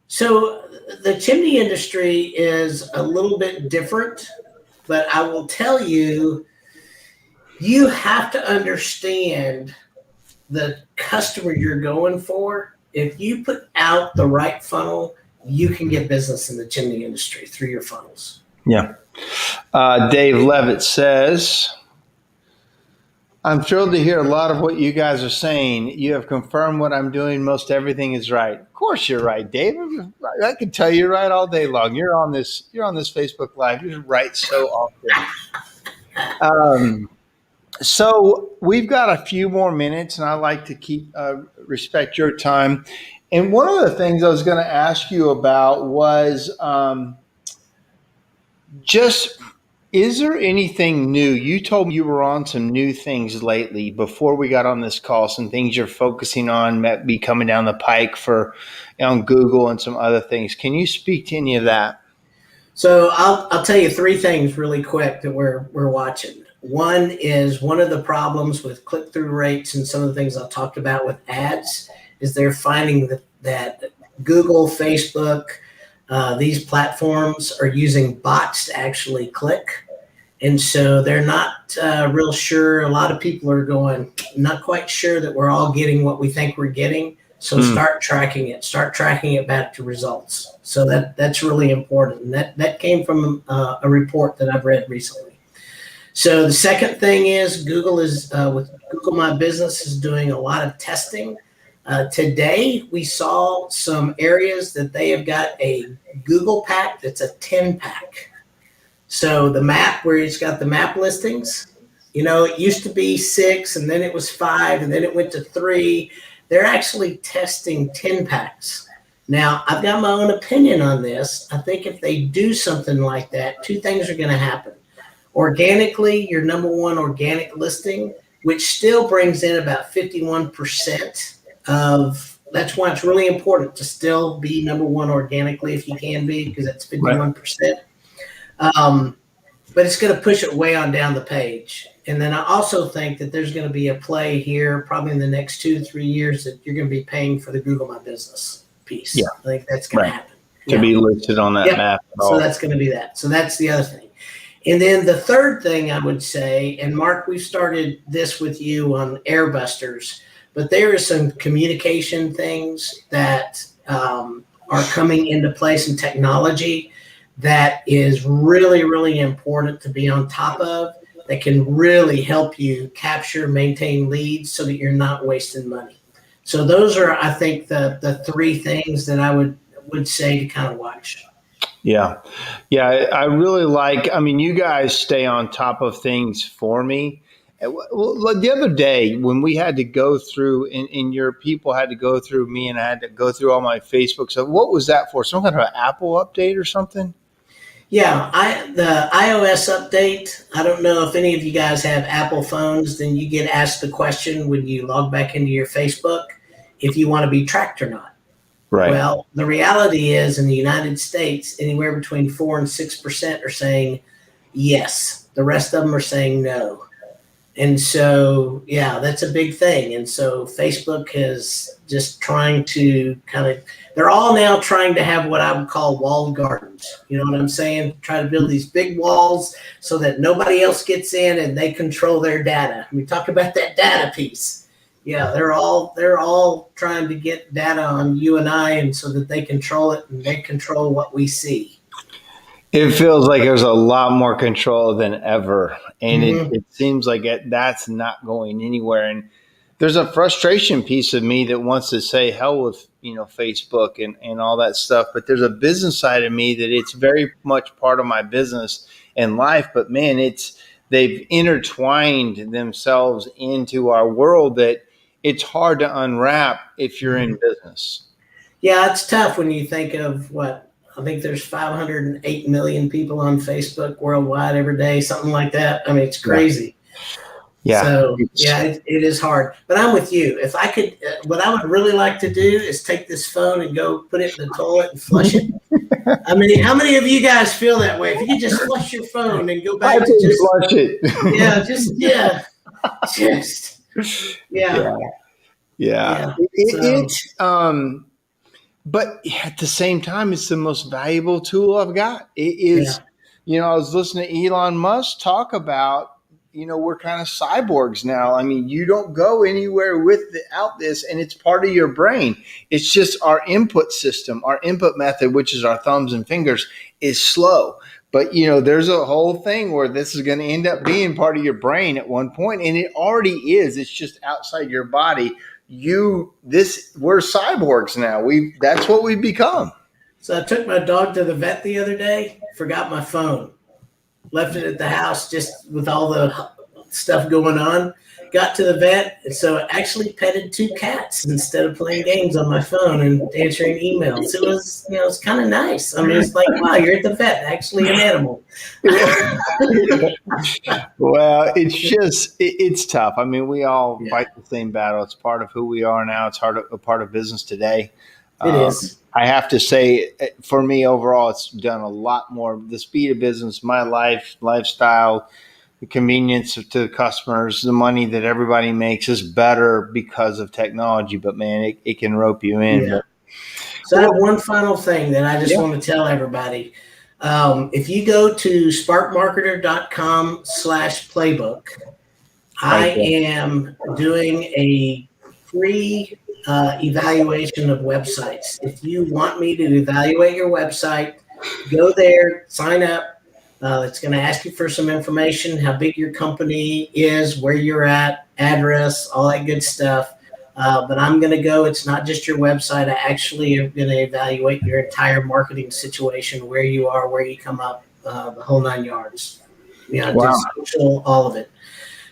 So the chimney industry is a little bit different, but I will tell you, you have to understand the customer you're going for. If you put out the right funnel, you can get business in the chimney industry through your funnels. Yeah. Dave Levitt says, I'm thrilled to hear a lot of what you guys are saying. You have confirmed what I'm doing. Most everything is right. Of course you're right, Dave. I can tell you're right all day long. You're on this Facebook Live. You're right so often. So we've got a few more minutes, and I like to respect your time. And one of the things I was going to ask you about was is there anything new? You told me you were on some new things lately before we got on this call, some things you're focusing on, might be coming down the pike on Google and some other things. Can you speak to any of that? So I'll tell you 3 things really quick that we're watching. One is one of the problems with click-through rates and some of the things I've talked about with ads is they're finding that Google, Facebook, these platforms are using bots to actually click. And so they're not real sure. A lot of people are going, not quite sure that we're all getting what we think we're getting. So start tracking it back to results. So that's really important. And that came from a report that I've read recently. So the second thing is Google is with Google My Business is doing a lot of testing. Today we saw some areas that they have got a Google pack that's a 10-pack. So the map where it's got the map listings, it used to be 6 and then it was 5 and then it went to 3. They're actually testing 10-packs. Now, I've got my own opinion on this. I think if they do something like that, 2 things are going to happen. Organically, your number one organic listing, which still brings in about 51% of, that's why it's really important to still be number one organically if you can be, because that's 51%. But it's going to push it way on down the page. And then I also think that there's going to be a play here probably in the next 2 to 3 years that you're going to be paying for the Google My Business piece. Yeah. I think that's going to happen. to be listed on that map at all. So that's going to be that. So that's the other thing. And then the third thing I would say, and Mark, we've started this with you on Airbusters, but there are some communication things that are coming into place in technology that is really, really important to be on top of, that can really help you capture, maintain leads so that you're not wasting money. So those are, I think, the three things that I would say to kind of watch. Yeah. I really you guys stay on top of things for me. Well, the other day when we had to go through and your people had to go through me and I had to go through all my Facebook stuff. What was that for? Some kind of an Apple update or something? Yeah, the iOS update. I don't know if any of you guys have Apple phones, then you get asked the question when you log back into your Facebook if you want to be tracked or not. Right. Well, the reality is in the United States, anywhere between 4 and 6% are saying yes. The rest of them are saying no. And so, yeah, that's a big thing. And so Facebook is just trying to they're all now trying to have what I would call walled gardens. You know what I'm saying? Try to build these big walls so that nobody else gets in and they control their data. We talk about that data piece. Yeah, they're all trying to get data on you and I, and so that they control it and they control what we see. It feels like there's a lot more control than ever. And it seems like that's not going anywhere. And there's a frustration piece of me that wants to say hell with, Facebook and all that stuff. But there's a business side of me that it's very much part of my business and life. But man, they've intertwined themselves into our world that it's hard to unwrap if you're in business. Yeah, it's tough when you think of I think there's 508 million people on Facebook worldwide every day, something like that. I mean, it's crazy. Yeah. So, it is hard. But I'm with you. If I could, what I would really like to do is take this phone and go put it in the toilet and flush it. I mean, how many of you guys feel that way? If you could just flush your phone and go back to just flush it. But at the same time, it's the most valuable tool I've got. It is, I was listening to Elon Musk talk about, we're kind of cyborgs now. I mean, you don't go anywhere without this, and it's part of your brain. It's just our input system, our input method, which is our thumbs and fingers, is slow. But, there's a whole thing where this is going to end up being part of your brain at one point, and it already is. It's just outside your body. We're cyborgs now. That's what we've become. So I took my dog to the vet the other day, forgot my phone, left it at the house just with all the stuff going on, got to the vet. And so I actually petted 2 cats instead of playing games on my phone and answering emails. It was, it was kind of nice. I mean, it's like, wow, you're at the vet, actually an animal. Well, it's tough. I mean, we all fight the same battle. It's part of who we are now. It's a part of business today. It is. I have to say, for me overall, it's done a lot more. The speed of business, my lifestyle, the convenience to customers, the money that everybody makes is better because of technology. But man, it can rope you in. Yeah. So I have one final thing that I just want to tell everybody. If you go to sparkmarketer.com/playbook, I am doing a free evaluation of websites. If you want me to evaluate your website, go there, sign up. It's going to ask you for some information, how big your company is, where you're at, address, all that good stuff. But I'm going to go. It's not just your website. I actually am going to evaluate your entire marketing situation, where you are, where you come up, the whole 9 yards. Just social, all of it.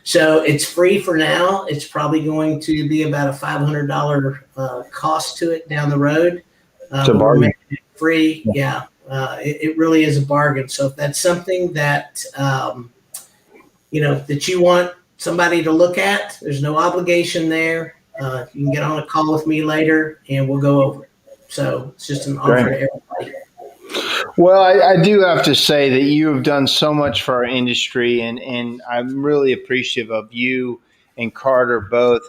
So it's free for now. It's probably going to be about a $500 cost to it down the road. We're making it free. Yeah. It really is a bargain. So if that's something that, that you want somebody to look at, there's no obligation there. You can get on a call with me later and we'll go over it. So it's just an offer to everybody. Well, I do have to say that you have done so much for our industry, and I'm really appreciative of you and Carter both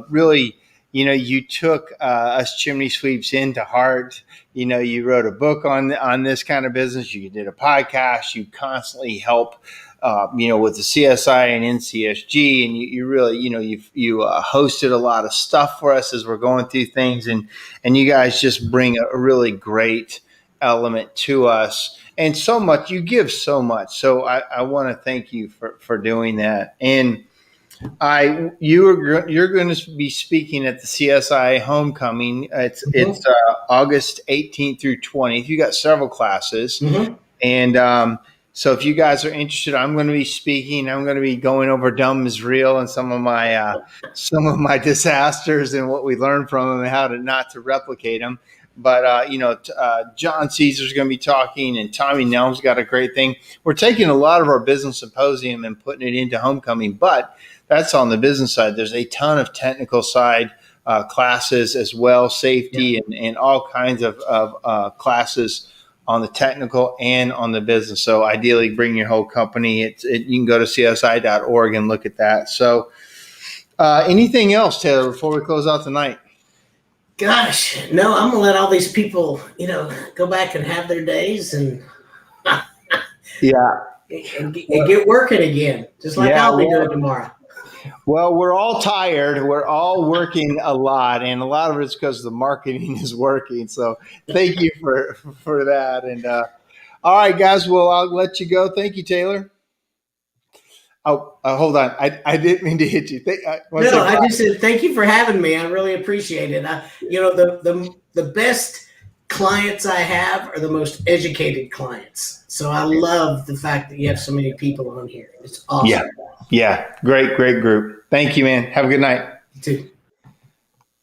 really you took us chimney sweeps into heart. You wrote a book on this kind of business. You did a podcast. You constantly help, with the CSI and NCSG, and you really, you hosted a lot of stuff for us as we're going through things, and you guys just bring a really great element to us, and so much. You give so much. So I want to thank you for doing that. And you're going to be speaking at the CSI homecoming. It's August 18th through 20th. You got several classes, and so if you guys are interested, I'm going to be speaking. I'm going to be going over dumb is real and some of my disasters and what we learned from them and how not to replicate them. But John Caesar's going to be talking, and Tommy Nelm's got a great thing. We're taking a lot of our business symposium and putting it into homecoming, but that's on the business side. There's a ton of technical side classes as well, safety and all kinds of classes on the technical and on the business. So ideally, bring your whole company. You can go to csi.org and look at that. So anything else, Taylor, before we close out tonight? Gosh, no, I'm going to let all these people, go back and have their days and and get working again, just like I'll be doing tomorrow. Well, we're all tired. We're all working a lot, and a lot of it's because the marketing is working. So thank you for that. And all right, guys, well, I'll let you go. Thank you, Taylor. Oh, hold on. I didn't mean to hit you. I just said thank you for having me. I really appreciate it. The best clients I have are the most educated clients. So I love the fact that you have so many people on here. It's awesome. Yeah. Great group. Thank you, man. Have a good night. You too.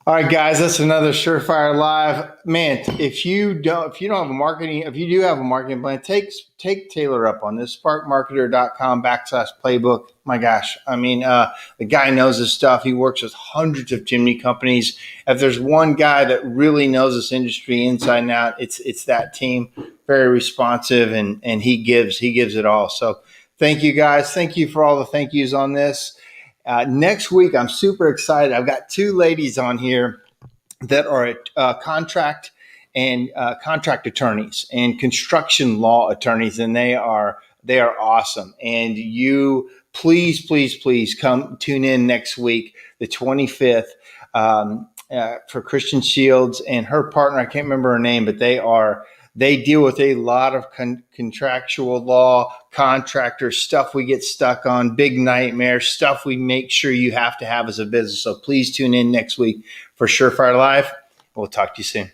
All right, guys, that's another SureFire Live. Man, if you do have a marketing plan, take Taylor up on this, sparkmarketer.com/playbook. My gosh. I mean, the guy knows his stuff. He works with hundreds of chimney companies. If there's one guy that really knows this industry inside and out, it's that team. Very responsive, and he gives it all. So thank you, guys. Thank you for all the thank yous on this. Next week, I'm super excited. I've got two ladies on here that are contract attorneys and construction law attorneys, and they are awesome. And you please come tune in next week, the 25th, for Christian Shields and her partner. I can't remember her name, but they deal with a lot of contractual law, contractor stuff we get stuck on, big nightmare stuff we make sure you have to have as a business. So please tune in next week for SureFire Live. We'll talk to you soon.